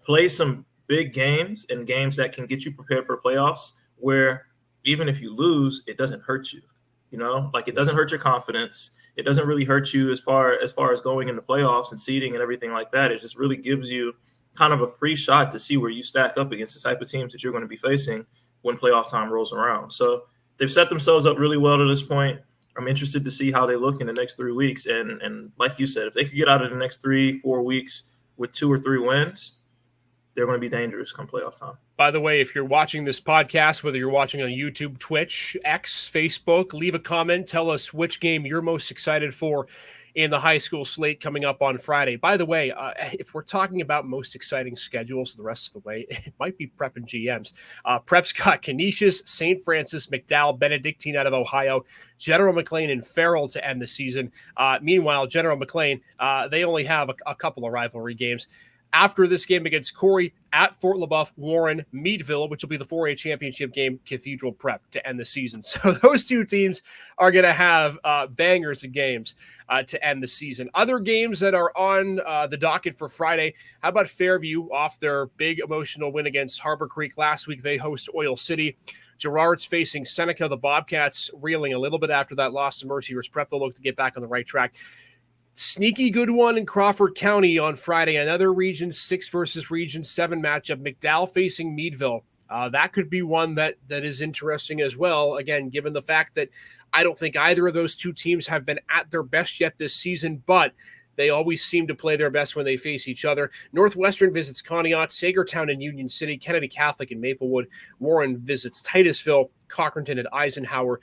play some big games and games that can get you prepared for playoffs where even if you lose, it doesn't hurt you. You know, like it doesn't hurt your confidence. It doesn't really hurt you as far as going into playoffs and seeding and everything like that. It just really gives you kind of a free shot to see where you stack up against the type of teams that you're going to be facing when playoff time rolls around. So they've set themselves up really well to this point. I'm interested to see how they look in the next 3 weeks. And like you said, if they could get out of the next 3-4 weeks with 2 or 3 wins, they're going to be dangerous come playoff time. By the way, if you're watching this podcast, whether you're watching on YouTube, Twitch, X, Facebook, leave a comment. Tell us which game you're most excited for in the high school slate coming up on Friday. By the way, if we're talking about most exciting schedules the rest of the way, it might be Prep and GMs. Prep's got Canisius, St. Francis, McDowell, Benedictine out of Ohio, General McLean, and Farrell to end the season. Meanwhile, General McLean, they only have a couple of rivalry games. After this game against Corey, at Fort LaBeouf, Warren, Meadville, which will be the 4A championship game, Cathedral Prep to end the season. So those two teams are going to have bangers of games to end the season. Other games that are on the docket for Friday, how about Fairview off their big emotional win against Harbor Creek last week? They host Oil City. Gerard's facing Seneca. The Bobcats reeling a little bit after that loss to Mercyhurst Prep. They'll look to get back on the right track. Sneaky good one in Crawford County on Friday. Another Region 6 versus Region 7 matchup. McDowell facing Meadville. That could be one that is interesting as well. Again, given the fact that I don't think either of those two teams have been at their best yet this season, but they always seem to play their best when they face each other. Northwestern visits Conneaut, Sagertown and Union City, Kennedy Catholic and Maplewood. Warren visits Titusville, Cochranton and Eisenhower.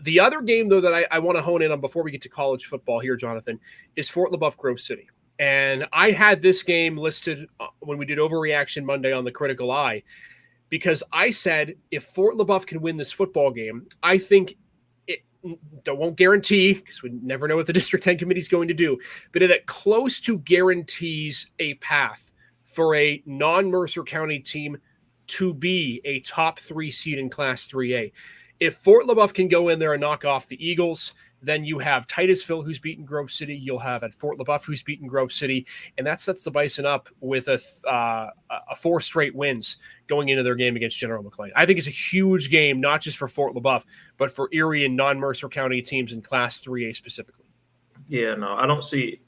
The other game, though, that I want to hone in on before we get to college football here, Jonathan, is Fort LaBeouf Grove City. And I had this game listed when we did Overreaction Monday on the Critical Eye, because I said if Fort LaBeouf can win this football game, I think won't guarantee, because we never know what the District 10 committee is going to do, but it close to guarantees a path for a non-Mercer County team to be a top 3 seed in Class 3A. If Fort LaBeouf can go in there and knock off the Eagles, then you have Titusville, who's beaten Grove City. You'll have at Fort LaBeouf, who's beaten Grove City. And that sets the Bison up with a 4 straight wins going into their game against General McLean. I think it's a huge game, not just for Fort LaBeouf, but for Erie and non-Mercer County teams in Class 3A specifically. Yeah, no, I don't see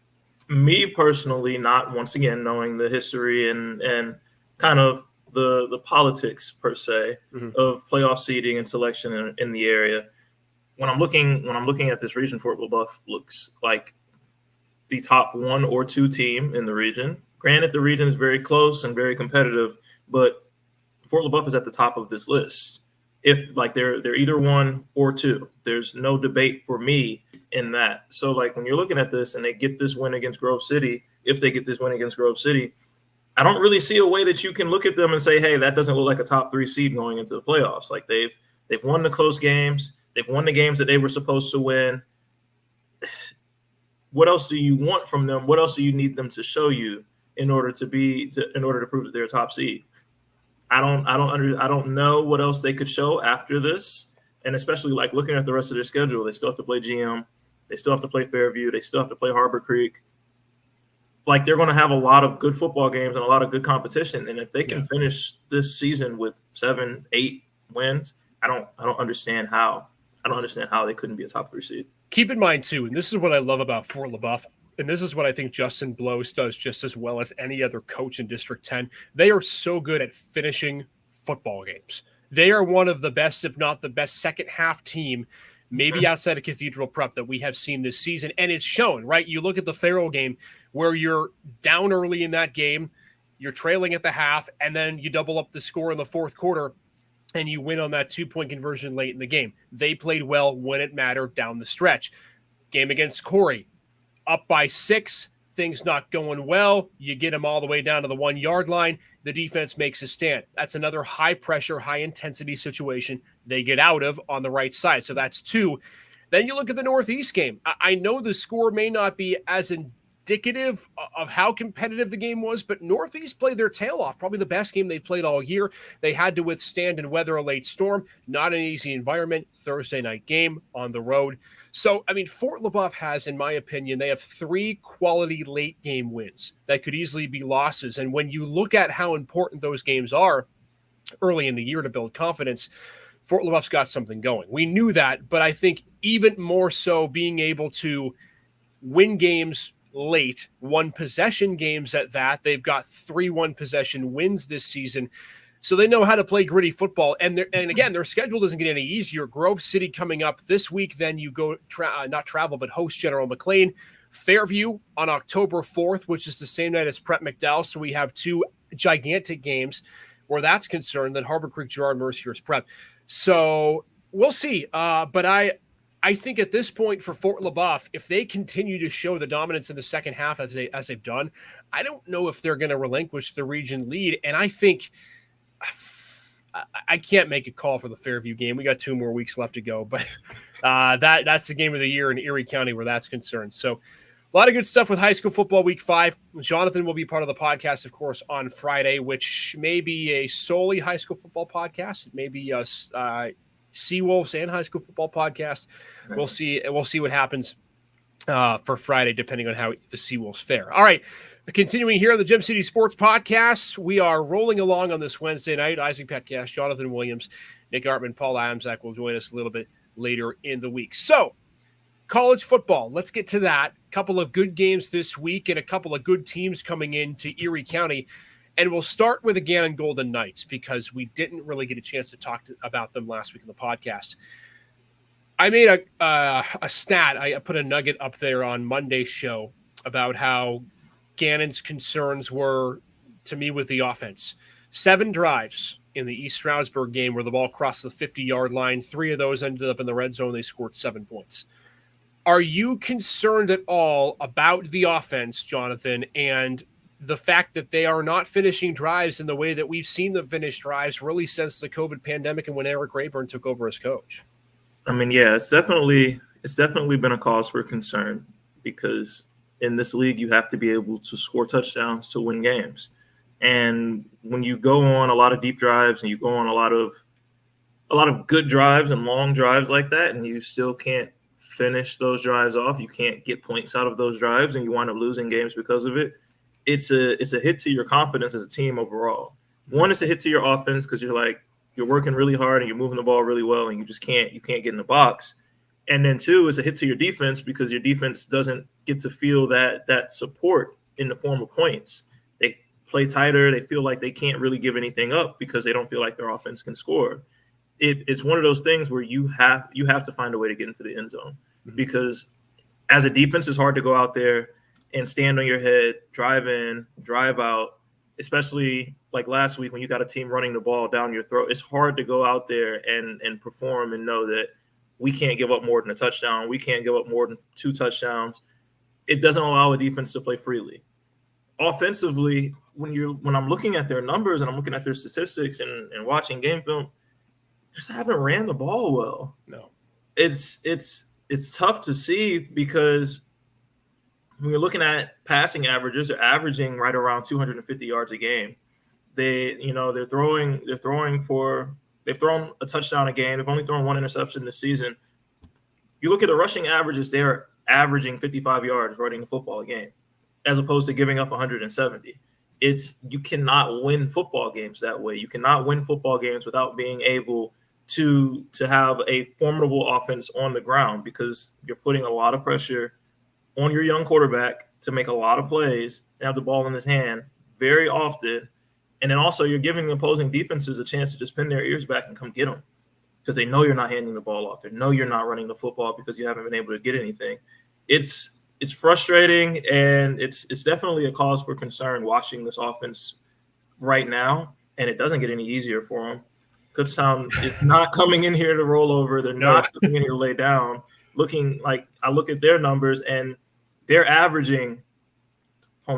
me personally, not once again knowing the history and kind of the politics per se of playoff seeding and selection in the area. When I'm looking at this region, Fort LaBeouf looks like the top 1 or 2 team in the region. Granted, the region is very close and very competitive, but Fort LaBeouf is at the top of this list. If like they're either 1 or 2, there's no debate for me in that. So like when you're looking at this and they get this win against Grove City, if they get this win against Grove City, I don't really see a way that you can look at them and say, hey, that doesn't look like a top 3 seed going into the playoffs. Like they've won the close games. They've won the games that they were supposed to win. What else do you want from them? What else do you need them to show you in order to prove that they're a top seed? I don't know what else they could show after this. And especially like looking at the rest of their schedule, they still have to play GM, they still have to play Fairview, they still have to play Harbor Creek. Like they're going to have a lot of good football games and a lot of good competition. And if they can finish this season with 7, 8 wins, I don't understand how. I don't understand how they couldn't be a top 3 seed. Keep in mind, too, and this is what I love about Fort LaBeouf, and this is what I think Justin Blows does just as well as any other coach in District 10. They are so good at finishing football games. They are one of the best, if not the best, second half team, maybe outside of Cathedral Prep, that we have seen this season. And it's shown, right? You look at the Farrell game where you're down early in that game, you're trailing at the half, and then you double up the score in the fourth quarter, and you win on that 2-point conversion late in the game. They played well when it mattered down the stretch. Game against Corey, up by 6, things not going well. You get them all the way down to the 1-yard line. The defense makes a stand. That's another high-pressure, high-intensity situation they get out of on the right side. So that's 2. Then you look at the Northeast game. I know the score may not be as indicative of how competitive the game was, but Northeast played their tail off. Probably the best game they've played all year. They had to withstand and weather a late storm. Not an easy environment. Thursday night game on the road. So, I mean, Fort LaBeouf has, in my opinion, they have 3 quality late game wins that could easily be losses. And when you look at how important those games are early in the year to build confidence, Fort LaBeouf's got something going. We knew that, but I think even more so being able to win games late, one possession games at that. They've got 3 one-possession wins this season. So they know how to play gritty football. And again, their schedule doesn't get any easier. Grove City coming up this week. Then you go, not travel, but host General McLean. Fairview on October 4th, which is the same night as Prep McDowell. So we have 2 gigantic games where that's concerned. Then Harbor Creek, Girard, Mercyhurst, Prep. So we'll see. But I think at this point for Fort LaBeouf, if they continue to show the dominance in the second half as they've done, I don't know if they're going to relinquish the region lead. And I think I can't make a call for the Fairview game. We got 2 more weeks left to go, but that's the game of the year in Erie County where that's concerned. So a lot of good stuff with high school football week 5. Jonathan will be part of the podcast, of course, on Friday, which may be a solely high school football podcast. It may be a SeaWolves and high school football podcast. We'll see what happens for Friday, depending on how the SeaWolves fare. All right. Continuing here on the Gem City Sports Podcast, we are rolling along on this Wednesday night. Isaac Petcash, Jonathan Williams, Nick Artman, Paul Adamczak will join us a little bit later in the week. So, college football, let's get to that. A couple of good games this week and a couple of good teams coming into Erie County. And we'll start with the Gannon Golden Knights because we didn't really get a chance to talk about them last week in the podcast. I made a stat. I put a nugget up there on Monday's show about how Gannon's concerns were, to me, with the offense. 7 drives in the East Stroudsburg game where the ball crossed the 50-yard line. 3 of those ended up in the red zone. They scored 7 points. Are you concerned at all about the offense, Jonathan, and the fact that they are not finishing drives in the way that we've seen them finish drives really since the COVID pandemic and when Eric Rayburn took over as coach? I mean, yeah, it's definitely been a cause for concern because in this league, you have to be able to score touchdowns to win games. And when you go on a lot of deep drives and you go on a lot of good drives and long drives like that, and you still can't finish those drives off, you can't get points out of those drives, and you wind up losing games because of it. It's a hit to your confidence as a team overall. One, it's a hit to your offense because you're working really hard and you're moving the ball really well, and you can't get in the box. And then 2, it's a hit to your defense because your defense doesn't get to feel that support in the form of points. They play tighter. They feel like they can't really give anything up because they don't feel like their offense can score. It's one of those things where you have to find a way to get into the end zone because as a defense, it's hard to go out there and stand on your head, drive in, drive out, especially like last week when you got a team running the ball down your throat. It's hard to go out there and perform and know that we can't give up more than a touchdown. We can't give up more than 2 touchdowns. It doesn't allow a defense to play freely. Offensively, when I'm looking at their numbers and I'm looking at their statistics and watching game film, just haven't ran the ball well. No. It's tough to see because when you're looking at passing averages, they're averaging right around 250 yards a game. They've thrown a touchdown a game. They've only thrown 1 interception this season. You look at the rushing averages, they're averaging 55 yards running the football game, as opposed to giving up 170. You cannot win football games that way. You cannot win football games without being able to have a formidable offense on the ground because you're putting a lot of pressure on your young quarterback to make a lot of plays and have the ball in his hand very often. And then also you're giving the opposing defenses a chance to just pin their ears back and come get them because they know you're not handing the ball off. They know you're not running the football because you haven't been able to get anything. It's frustrating, and it's definitely a cause for concern watching this offense right now, and it doesn't get any easier for them. Kutztown is not coming in here to roll over. They're not coming in here to lay down. Looking like I look at their numbers, and they're averaging –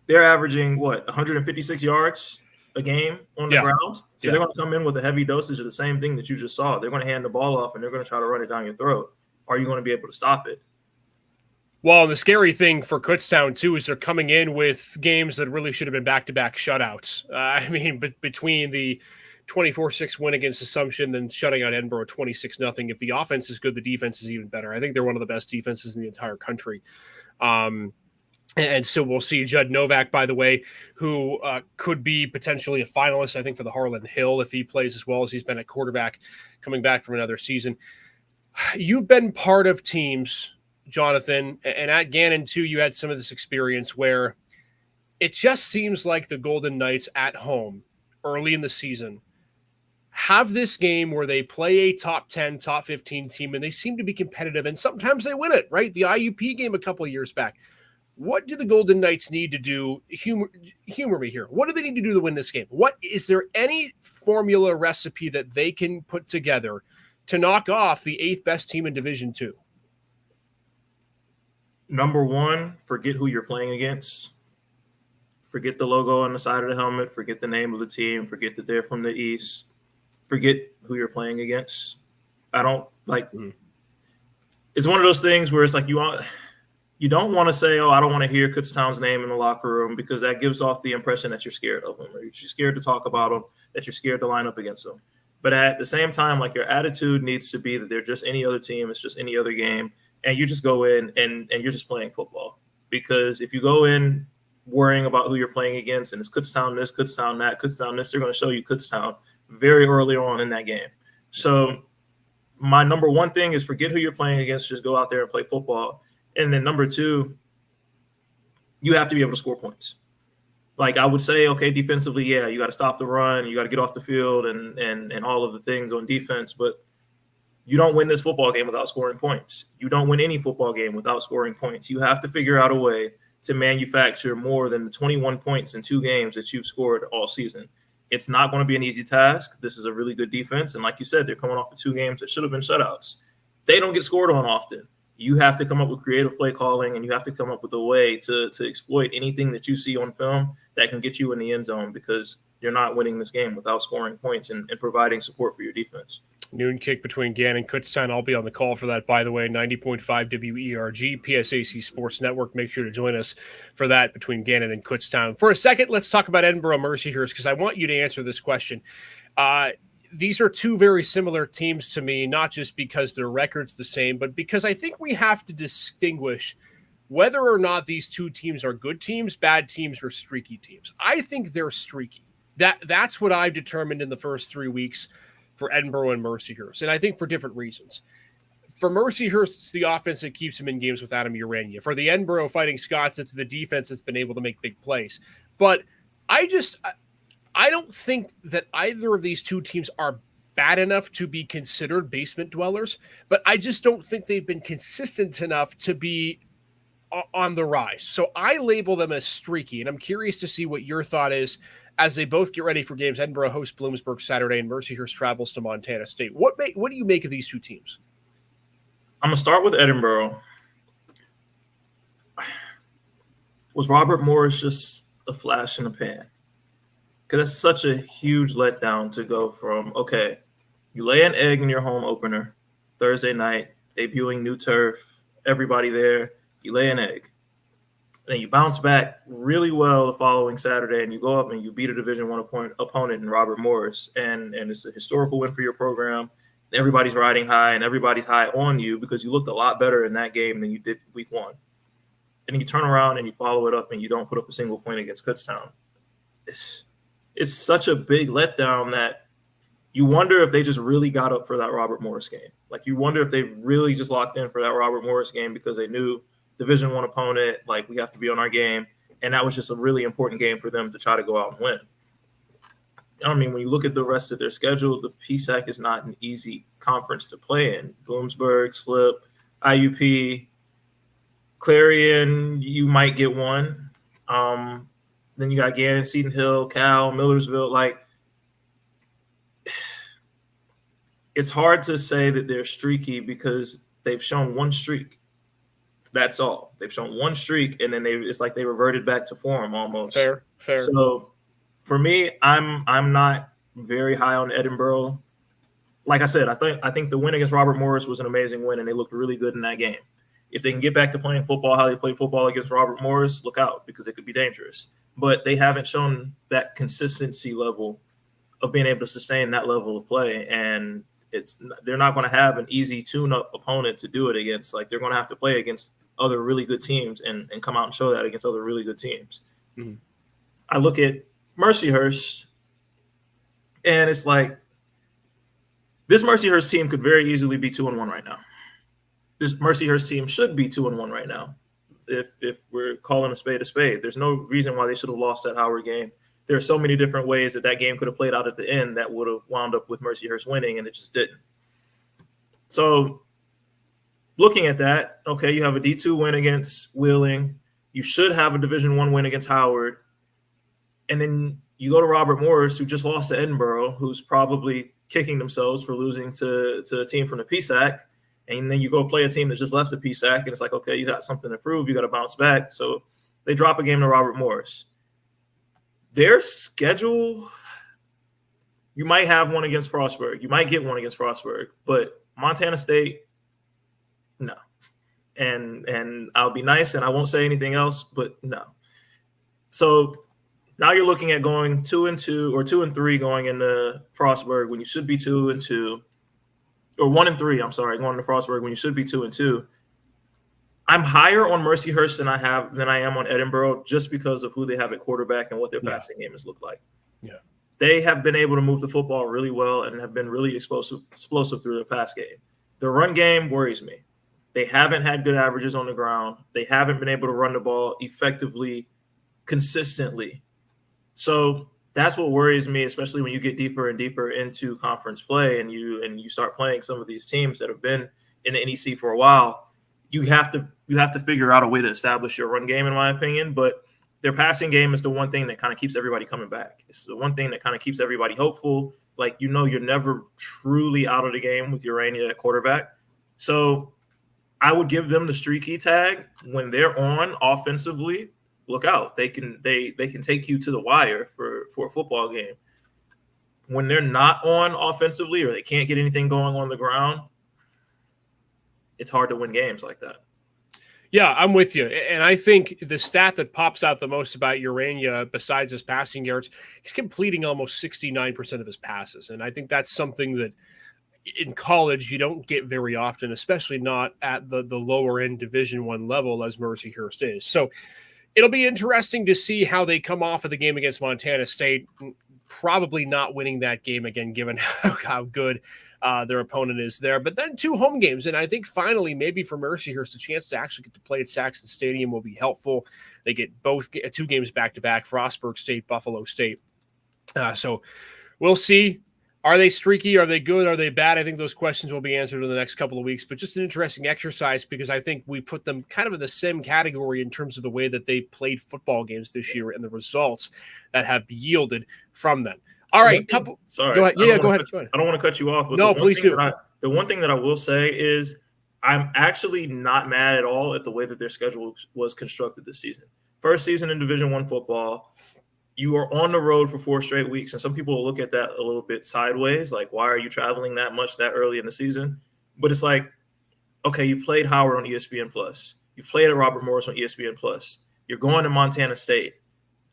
they're averaging, 156 yards a game on the ground? So they're going to come in with a heavy dosage of the same thing that you just saw. They're going to hand the ball off, and they're going to try to run it down your throat. Are you going to be able to stop it? Well, the scary thing for Kutztown, too, is they're coming in with games that really should have been back-to-back shutouts. Between the 24-6 win against Assumption and shutting out Edinburgh 26-0. If the offense is good, the defense is even better. I think they're one of the best defenses in the entire country. And so we'll see Judd Novak, by the way, who could be potentially a finalist, I think, for the Harlan Hill if he plays as well as he's been at quarterback coming back from another season. You've been part of teams, Jonathan, and at Gannon too, you had some of this experience where it just seems like the Golden Knights at home early in the season have this game where they play a top 10, top 15 team, and they seem to be competitive, and sometimes they win it, right? The IUP game a couple of years back. What do the Golden Knights need to do? Humor me here. What do they need to do to win this game? What is there any formula recipe that they can put together to knock off the 8th best team in Division II? Number one, forget who you're playing against. Forget the logo on the side of the helmet. Forget the name of the team. Forget that they're from the East. Forget who you're playing against. I don't like. It's one of those things where it's like you don't want to say, "Oh, I don't want to hear Kutztown's name in the locker room," because that gives off the impression that you're scared of him, or you're scared to talk about him, that you're scared to line up against him. But at the same time, like, your attitude needs to be that they're just any other team. It's just any other game, and you just go in and you're just playing football. Because if you go in worrying about who you're playing against, and it's Kutztown this, Kutztown that, Kutztown this, they're going to show you Kutztown very early on in that game. So my number one thing is forget who you're playing against. Just go out there and play football. And then number two, you have to be able to score points. Like, I would say, okay, defensively, yeah, you got to stop the run, you got to get off the field and all of the things on defense, but you don't win this football game without scoring points. You don't win any football game without scoring points. You have to figure out a way to manufacture more than the 21 points in 2 games that you've scored all season. It's not going to be an easy task. This is a really good defense. And like you said, they're coming off of 2 games that should have been shutouts. They don't get scored on often. You have to come up with creative play calling, and you have to come up with a way to exploit anything that you see on film that can get you in the end zone, because you're not winning this game without scoring points and providing support for your defense. Noon kick between Gannon and Kutztown. I'll be on the call for that, by the way. 90.5 WERG, PSAC Sports Network. Make sure to join us for that between Gannon and Kutztown. For a second, let's talk about Edinboro Mercyhurst, because I want you to answer this question. These are 2 very similar teams to me, not just because their record's the same, but because I think we have to distinguish whether or not these 2 teams are good teams, bad teams, or streaky teams. I think they're streaky. That's what I've determined in the first 3 weeks for Edinboro and Mercyhurst, and I think for different reasons. For Mercyhurst, it's the offense that keeps him in games with Adam Urania. For the Edinboro Fighting Scots, it's the defense that's been able to make big plays. But I don't think that either of these 2 teams are bad enough to be considered basement dwellers, but I just don't think they've been consistent enough to be on the rise. So I label them as streaky, and I'm curious to see what your thought is as they both get ready for games. Edinboro hosts Bloomsburg Saturday, and Mercyhurst travels to Montana State. What do you make of these 2 teams? I'm going to start with Edinboro. Was Robert Morris just a flash in the pan? Because that's such a huge letdown to go from, okay, you lay an egg in your home opener Thursday night, debuting new turf, everybody there, you lay an egg. And then you bounce back really well the following Saturday, and you go up and you beat a Division I opponent in Robert Morris. And it's a historical win for your program. Everybody's riding high, and everybody's high on you because you looked a lot better in that game than you did week 1. And then you turn around and you follow it up and you don't put up a single point against Kutztown. It's such a big letdown that you wonder if they just really got up for that Robert Morris game. Like, you wonder if they really just locked in for that Robert Morris game because they knew Division I opponent, like, we have to be on our game. And that was just a really important game for them to try to go out and win. I mean, when you look at the rest of their schedule, the PSAC is not an easy conference to play in. Bloomsburg, Slip, IUP, Clarion, you might get one. Then you got Gannon, Seton Hill, Cal, Millersville. Like, it's hard to say that they're streaky because they've shown one streak. That's all. They've shown one streak, and then it's like they reverted back to form almost. Fair. So for me, I'm not very high on Edinboro. Like I said, I think the win against Robert Morris was an amazing win, and they looked really good in that game. If they can get back to playing football how they played football against Robert Morris, look out, because it could be dangerous. But they haven't shown that consistency level of being able to sustain that level of play, and they're not going to have an easy tune-up opponent to do it against. Like, they're going to have to play against other really good teams and come out and show that against other really good teams. Mm-hmm. I look at Mercyhurst, and it's like This Mercyhurst team could very easily be 2-1 right now. This Mercyhurst team should be 2-1 right now. If we're calling a spade, there's no reason why they should have lost that Howard game. There are so many different ways that game could have played out at the end that would have wound up with Mercyhurst winning, and it just didn't. So looking at that, okay, you have a D2 win against Wheeling. You should have a Division I win against Howard. And then you go to Robert Morris, who just lost to Edinburgh, who's probably kicking themselves for losing to a team from the PSAC. And then you go play a team that just left the PSAC, and it's like, okay, you got something to prove. You got to bounce back. So they drop a game to Robert Morris. Their schedule, you might have one against Frostburg. You might get one against Frostburg. But Montana State, no. And I'll be nice, and I won't say anything else, but no. So now you're looking at going 2-2 or 2-3 going into Frostburg when you should be 2-2. Or 1-3, I'm sorry, going to Frostburg when you should be 2-2. I'm higher on Mercyhurst than I am on Edinburgh just because of who they have at quarterback and what their passing game has looked like. Yeah. They have been able to move the football really well and have been really explosive through their pass game. The run game worries me. They haven't had good averages on the ground. They haven't been able to run the ball effectively, consistently. So that's what worries me, especially when you get deeper and deeper into conference play and you start playing some of these teams that have been in the NEC for a while. You have to figure out a way to establish your run game, in my opinion. But their passing game is the one thing that kind of keeps everybody coming back. It's the one thing that kind of keeps everybody hopeful. Like, you're never truly out of the game with Urania at quarterback. So I would give them the streaky tag when they're on offensively. Look out. They can take you to the wire for a football game. When they're not on offensively or they can't get anything going on the ground, it's hard to win games like that. Yeah, I'm with you. And I think the stat that pops out the most about Urania, besides his passing yards, he's completing almost 69% of his passes. And I think that's something that in college you don't get very often, especially not at the lower end Division I level as Mercyhurst is. So it'll be interesting to see how they come off of the game against Montana State. Probably not winning that game again, given how good their opponent is there. But then 2 home games, and I think finally, maybe for Mercyhurst, a chance to actually get to play at Saxon Stadium will be helpful. They get 2 games back-to-back, Frostburg State, Buffalo State. So we'll see. Are they streaky? Are they good? Are they bad? I think those questions will be answered in the next couple of weeks, but just an interesting exercise because I think we put them kind of in the same category in terms of the way that they played football games this year and the results that have yielded from them. All right. Sorry. Go ahead. Yeah, go ahead. I don't want to cut you off. But no, please do. The one thing that I will say is I'm actually not mad at all at the way that their schedule was constructed this season. First season in Division I football. You are on the road for 4 straight weeks, and some people will look at that a little bit sideways, like, why are you traveling that much that early in the season? But it's like, okay, you played Howard on ESPN+. You played at Robert Morris on ESPN+. You're going to Montana State.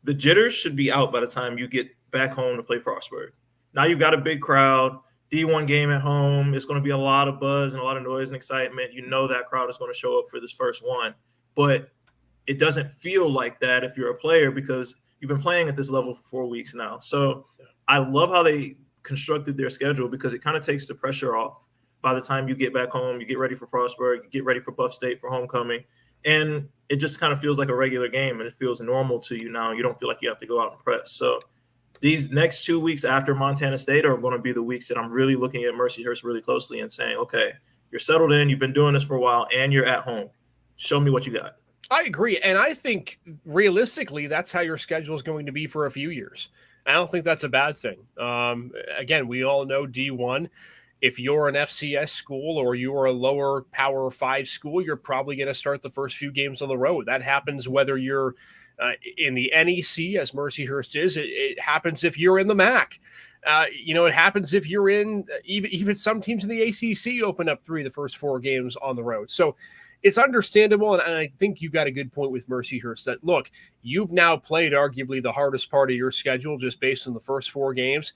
The jitters should be out by the time you get back home to play Frostburg. Now you've got a big crowd, D1 game at home. It's going to be a lot of buzz and a lot of noise and excitement. You know that crowd is going to show up for this first one. But it doesn't feel like that if you're a player because you've been playing at this level for 4 weeks now. So I love how they constructed their schedule because it kind of takes the pressure off by the time you get back home, you get ready for Frostburg, you get ready for Buff State for homecoming. And it just kind of feels like a regular game and it feels normal to you now. You don't feel like you have to go out and press. So these next 2 weeks after Montana State are going to be the weeks that I'm really looking at Mercyhurst really closely and saying, okay, you're settled in, you've been doing this for a while, and you're at home. Show me what you got. I agree. And I think realistically, that's how your schedule is going to be for a few years. I don't think that's a bad thing. Again, we all know D1. If you're an FCS school or you're a lower Power 5 school, you're probably going to start the first few games on the road. That happens whether you're in the NEC, as Mercyhurst is. It happens if you're in the MAC. It happens if you're in even some teams in the ACC open up 3 of the first 4 games on the road. So it's understandable, and I think you got a good point with Mercyhurst that, look, you've now played arguably the hardest part of your schedule just based on the first 4 games.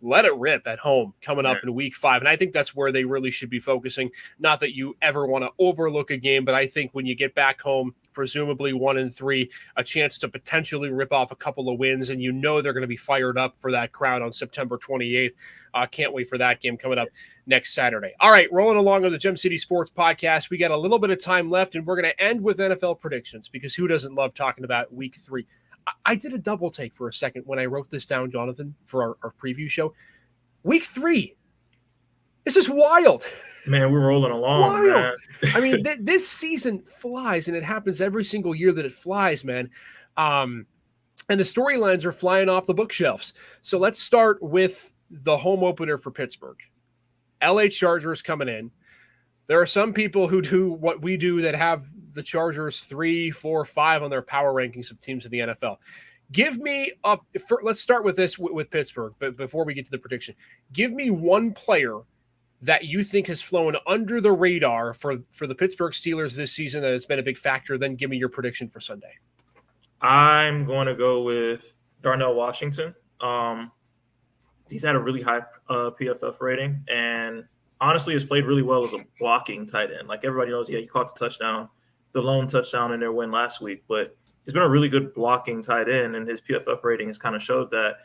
let it rip at home coming up in week 5. And I think that's where they really should be focusing. Not that you ever want to overlook a game, but I think when you get back home, presumably 1-3, a chance to potentially rip off a couple of wins, and they're going to be fired up for that crowd on September 28th. Can't wait for that game coming up next Saturday. All right, rolling along with the Gem City Sports Podcast. We got a little bit of time left, and we're going to end with NFL predictions, because who doesn't love talking about week 3? I did a double take for a second when I wrote this down, Jonathan, for our preview show. Week 3. This is wild. Man, we're rolling along, man. I mean, this season flies, and it happens every single year that it flies, man. And the storylines are flying off the bookshelves. So let's start with the home opener for Pittsburgh. LA Chargers coming in. There are some people who do what we do that have the Chargers 3, 4, 5 on their power rankings of teams in the NFL. Give me let's start with this with Pittsburgh, but before we get to the prediction, give me one player that you think has flown under the radar for the Pittsburgh Steelers this season that has been a big factor. Then give me your prediction for Sunday. I'm going to go with Darnell Washington. He's had a really high PFF rating, and honestly has played really well as a blocking tight end. Like everybody knows, he caught the touchdown, the lone touchdown in their win last week, but he's been a really good blocking tight end, and his PFF rating has kind of showed that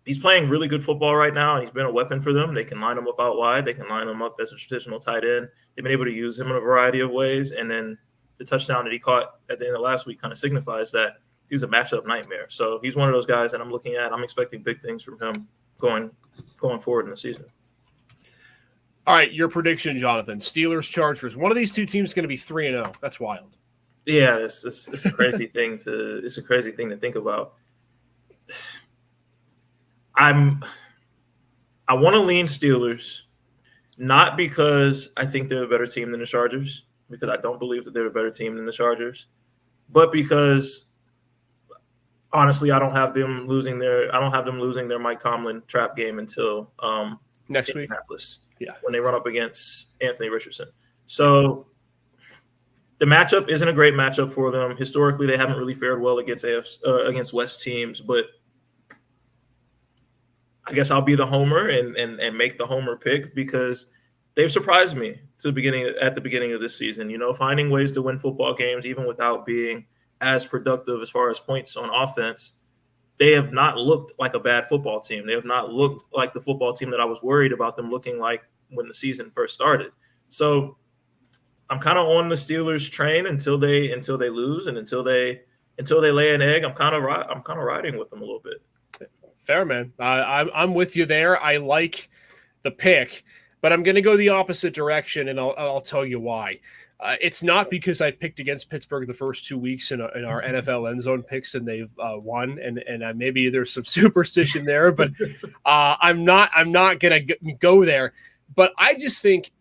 he's playing really good football right now, and he's been a weapon for them. They can line him up out wide. They can line him up as a traditional tight end. They've been able to use him in a variety of ways, and then the touchdown that he caught at the end of last week kind of signifies that he's a matchup nightmare. So he's one of those guys that I'm looking at. I'm expecting big things from him going forward in the season. All right, your prediction, Jonathan. Steelers, Chargers. One of these two teams is going to be 3-0. That's wild. Yeah, it's a crazy thing to think about. I want to lean Steelers, not because I think they're a better team than the Chargers, because I don't believe that they're a better team than the Chargers, but because honestly, I don't have them losing their Mike Tomlin trap game until next week. Yeah, when they run up against Anthony Richardson. So the matchup isn't a great matchup for them. Historically, they haven't really fared well against West teams, but I guess I'll be the homer and make the homer pick because they've surprised me at the beginning of this season. Finding ways to win football games even without being as productive as far as points on offense. They have not looked like a bad football team. They have not looked like the football team that I was worried about them looking like when the season first started. So I'm kind of on the Steelers train until they lose and until they lay an egg. I'm kind of riding with them a little bit. Fair, man. I'm with you there. I like the pick, but I'm going to go the opposite direction, and I'll tell you why. It's not because I picked against Pittsburgh the first 2 weeks in our NFL end zone picks and they've won, and maybe there's some superstition there, but I'm not going to go there. But I think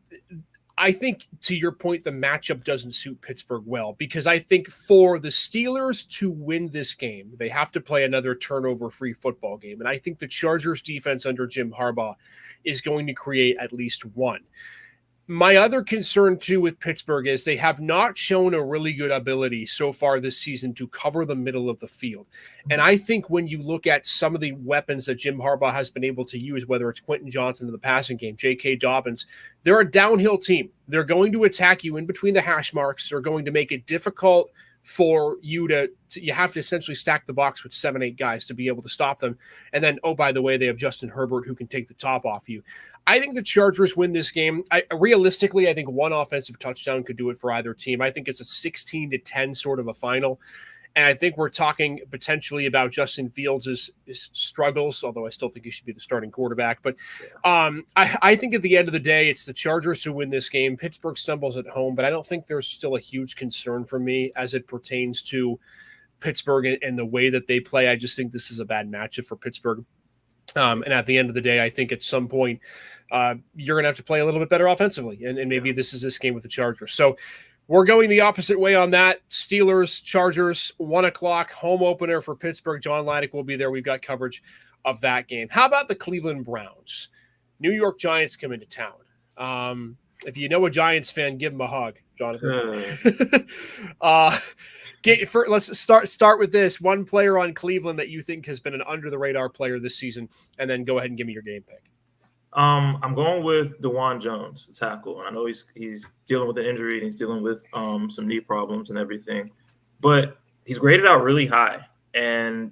to your point, the matchup doesn't suit Pittsburgh well, because I think for the Steelers to win this game, they have to play another turnover-free football game. And I think the Chargers defense under Jim Harbaugh is going to create at least one. My other concern, too, with Pittsburgh is they have not shown a really good ability so far this season to cover the middle of the field. And I think when you look at some of the weapons that Jim Harbaugh has been able to use, whether it's Quentin Johnson in the passing game, J.K. Dobbins, they're a downhill team. They're going to attack you in between the hash marks. They're going to make it difficult for you you have to essentially stack the box with 7-8 guys to be able to stop them. And then, oh, by the way, they have Justin Herbert who can take the top off you. I think the Chargers win this game. Realistically, I think one offensive touchdown could do it for either team. I think it's a 16-10 sort of a final. And I think we're talking potentially about Justin Fields' struggles, although I still think he should be the starting quarterback. But I think at the end of the day, it's the Chargers who win this game. Pittsburgh stumbles at home, but I don't think there's still a huge concern for me as it pertains to Pittsburgh and the way that they play. I just think this is a bad matchup for Pittsburgh. And at the end of the day, I think at some point you're going to have to play a little bit better offensively. And maybe this is this game with the Chargers. So we're going the opposite way on that. Steelers, Chargers, 1:00 home opener for Pittsburgh. John Laddick will be there. We've got coverage of that game. How about the Cleveland Browns? New York Giants come into town. If you know a Giants fan, give them a hug. Jonathan. Let's start with this one player on Cleveland that you think has been an under the radar player this season, and then go ahead and give me your game pick. I'm going with DeJuan Jones, the tackle. And I know he's dealing with an injury and he's dealing with some knee problems and everything, but he's graded out really high and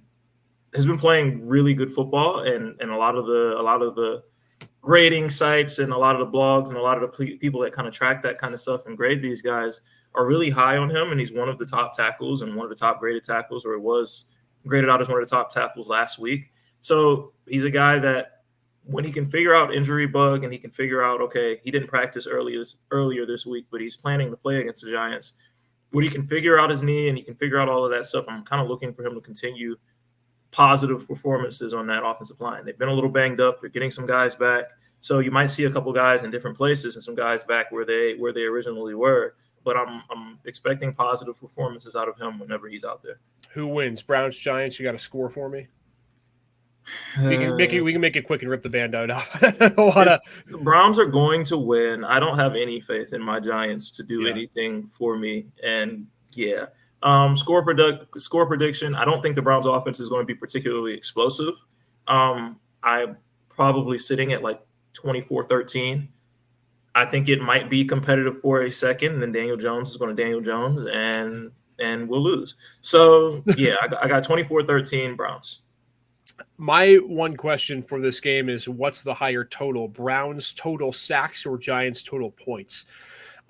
has been playing really good football. And a lot of the grading sites and a lot of the blogs and a lot of the people that kind of track that kind of stuff and grade these guys are really high on him. And he's one of the top tackles and one of the top graded tackles, or it was graded out as one of the top tackles last week. So he's a guy that, when he can figure out injury bug and he can figure out, okay, he didn't practice earlier this week, but he's planning to play against the Giants. When he can figure out his knee and he can figure out all of that stuff, I'm kind of looking for him to continue positive performances on that offensive line. They've been a little banged up. They're getting some guys back. So you might see a couple guys in different places and some guys back where they originally were. But I'm expecting positive performances out of him whenever he's out there. Who wins? Browns, Giants? You got a score for me? We can make it quick and rip the Band-Aid off. The Browns are going to win. I don't have any faith in my Giants to do anything for me. And yeah, score prediction. I don't think the Browns offense is going to be particularly explosive. I'm probably sitting at like 24-13. I think it might be competitive for a second, and then Daniel Jones is going to Daniel Jones, and we'll lose. So yeah, I got 24-13 Browns. My one question for this game is, what's the higher total, Browns total sacks or Giants total points?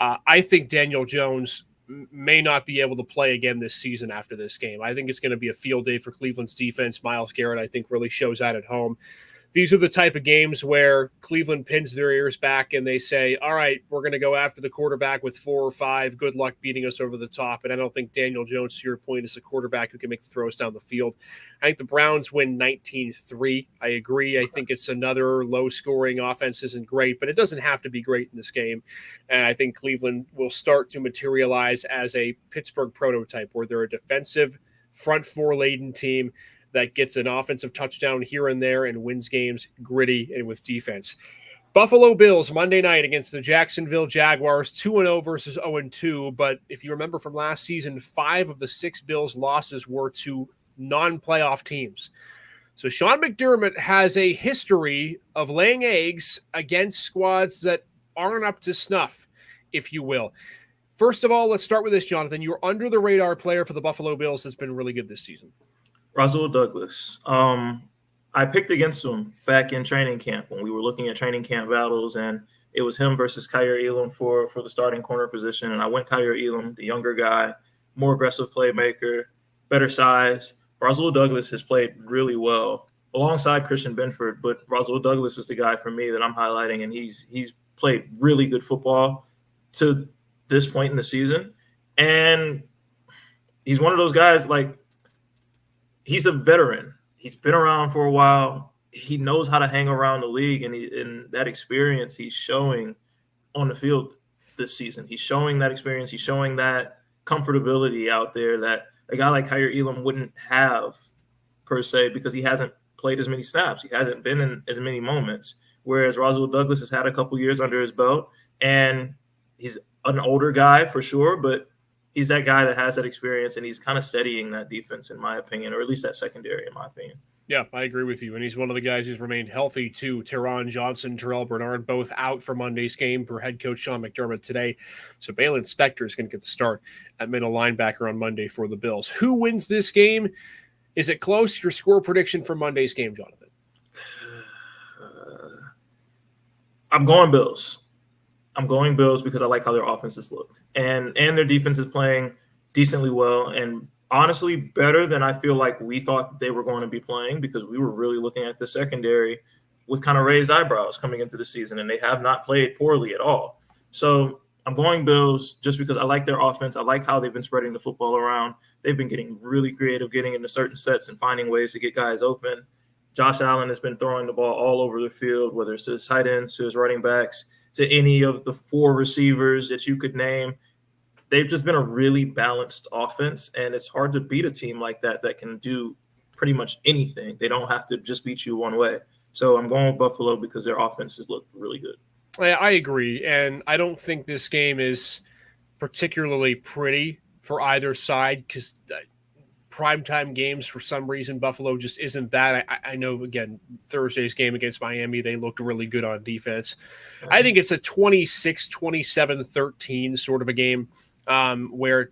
I think Daniel Jones may not be able to play again this season after this game. I think it's going to be a field day for Cleveland's defense. Myles Garrett, I think, really shows that at home. These are the type of games where Cleveland pins their ears back and they say, all right, we're going to go after the quarterback with 4 or 5. Good luck beating us over the top. And I don't think Daniel Jones, to your point, is a quarterback who can make the throws down the field. I think the Browns win 19-3. I agree. I think it's another low-scoring offense isn't great, but it doesn't have to be great in this game. And I think Cleveland will start to materialize as a Pittsburgh prototype, where they're a defensive, front four-laden team that gets an offensive touchdown here and there and wins games gritty and with defense. Buffalo Bills Monday night against the Jacksonville Jaguars, 2-0 versus 0-2. But if you remember from last season, 5 of the 6 Bills losses were to non-playoff teams. So Sean McDermott has a history of laying eggs against squads that aren't up to snuff, if you will. First of all, let's start with this, Jonathan. You're under the radar player for the Buffalo Bills that's been really good this season. Rasul Douglas. I picked against him back in training camp when we were looking at training camp battles, and it was him versus Kyer Elam for the starting corner position. And I went Kyer Elam, the younger guy, more aggressive playmaker, better size. Rasul Douglas has played really well alongside Christian Benford, but Rasul Douglas is the guy for me that I'm highlighting, and he's played really good football to this point in the season. And he's one of those guys, like, he's a veteran. He's been around for a while. He knows how to hang around the league, and that experience he's showing on the field this season. He's showing that experience. He's showing that comfortability out there that a guy like Kyer Elam wouldn't have, per se, because he hasn't played as many snaps. He hasn't been in as many moments, whereas Rasul Douglas has had a couple years under his belt, and he's an older guy for sure, but he's that guy that has that experience, and he's kind of steadying that defense, in my opinion, or at least that secondary, in my opinion. Yeah, I agree with you. And he's one of the guys who's remained healthy, too. Teron Johnson, Terrell Bernard, both out for Monday's game per head coach Sean McDermott today. So Balin Spector is going to get the start at middle linebacker on Monday for the Bills. Who wins this game? Is it close? Your score prediction for Monday's game, Jonathan? I'm going Bills. I'm going Bills because I like how their offense has looked. And their defense is playing decently well, and honestly better than I feel like we thought they were going to be playing, because we were really looking at the secondary with kind of raised eyebrows coming into the season, and they have not played poorly at all. So I'm going Bills just because I like their offense. I like how they've been spreading the football around. They've been getting really creative, getting into certain sets and finding ways to get guys open. Josh Allen has been throwing the ball all over the field, whether it's to his tight ends, to his running backs, to any of the 4 receivers that you could name. They've just been a really balanced offense, and it's hard to beat a team like that can do pretty much anything. They don't have to just beat you one way. So I'm going with Buffalo because their offenses look really good. I agree, and I don't think this game is particularly pretty for either side because primetime games, for some reason, Buffalo just isn't that. I know, again, Thursday's game against Miami, they looked really good on defense. I think it's a 26, 27, 13 sort of a game where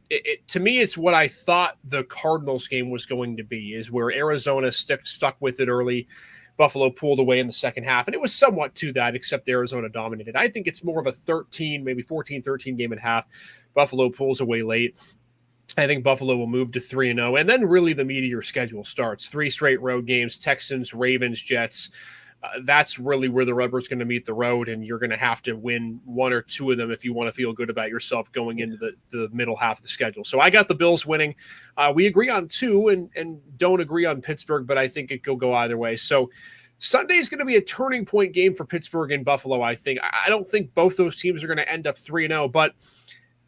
to me, it's what I thought the Cardinals game was going to be, is where Arizona stuck with it early. Buffalo pulled away in the second half, and it was somewhat to that, except Arizona dominated. I think it's more of a 13, maybe 14, 13 game and a half. Buffalo pulls away late. I think Buffalo will move to 3-0, and then really the meteor schedule starts. 3 straight road games, Texans, Ravens, Jets. That's really where the rubber's going to meet the road, and you're going to have to win 1 or 2 of them if you want to feel good about yourself going into the middle half of the schedule. So I got the Bills winning. We agree on 2 and don't agree on Pittsburgh, but I think it could go either way. So Sunday is going to be a turning point game for Pittsburgh and Buffalo, I think. I don't think both those teams are going to end up 3-0, but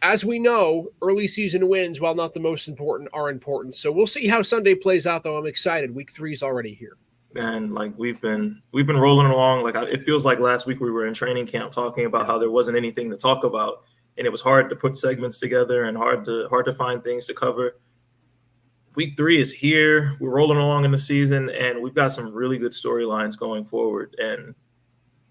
as we know, early season wins, while not the most important, are important. So we'll see how Sunday plays out, though. I'm excited. Week 3 is already here. And like we've been rolling along. Like it feels like last week we were in training camp talking about how there wasn't anything to talk about, and it was hard to put segments together and hard to find things to cover. Week 3 is here. We're rolling along in the season, and we've got some really good storylines going forward. And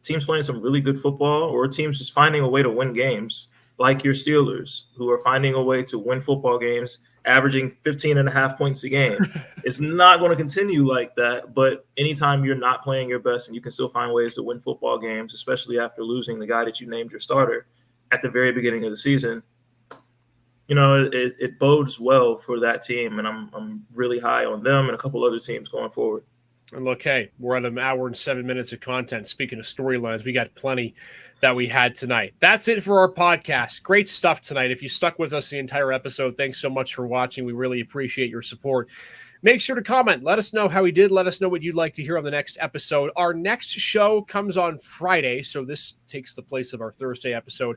teams playing some really good football, or teams just finding a way to win games, like your Steelers, who are finding a way to win football games, averaging 15.5 points a game. It's not going to continue like that, but anytime you're not playing your best and you can still find ways to win football games, especially after losing the guy that you named your starter at the very beginning of the season, you know, it bodes well for that team, and I'm really high on them and a couple other teams going forward. And look, hey, we're at an hour and 7 minutes of content. Speaking of storylines, we got plenty that we had tonight. That's it for our podcast. Great stuff tonight. If you stuck with us the entire episode, thanks so much for watching. We really appreciate your support. Make sure to comment. Let us know how we did. Let us know what you'd like to hear on the next episode. Our next show comes on Friday, so this takes the place of our Thursday episode.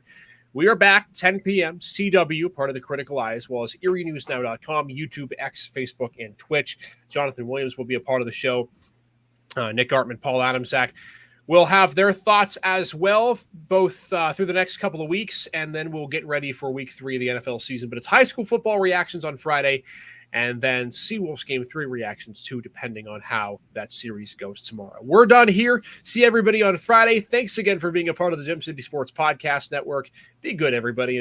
We are back 10 p.m. CW, part of the Critical Eye, as well as EerieNewsNow.com, YouTube, X, Facebook, and Twitch. Jonathan Williams will be a part of the show. Nick Artman, Paul Adamsack will have their thoughts as well, both through the next couple of weeks, and then we'll get ready for Week 3 of the NFL season. But it's high school football reactions on Friday, and then SeaWolves Game 3 reactions too, depending on how that series goes tomorrow. We're done here. See everybody on Friday. Thanks again for being a part of the Gem City Sports Podcast Network. Be good, everybody.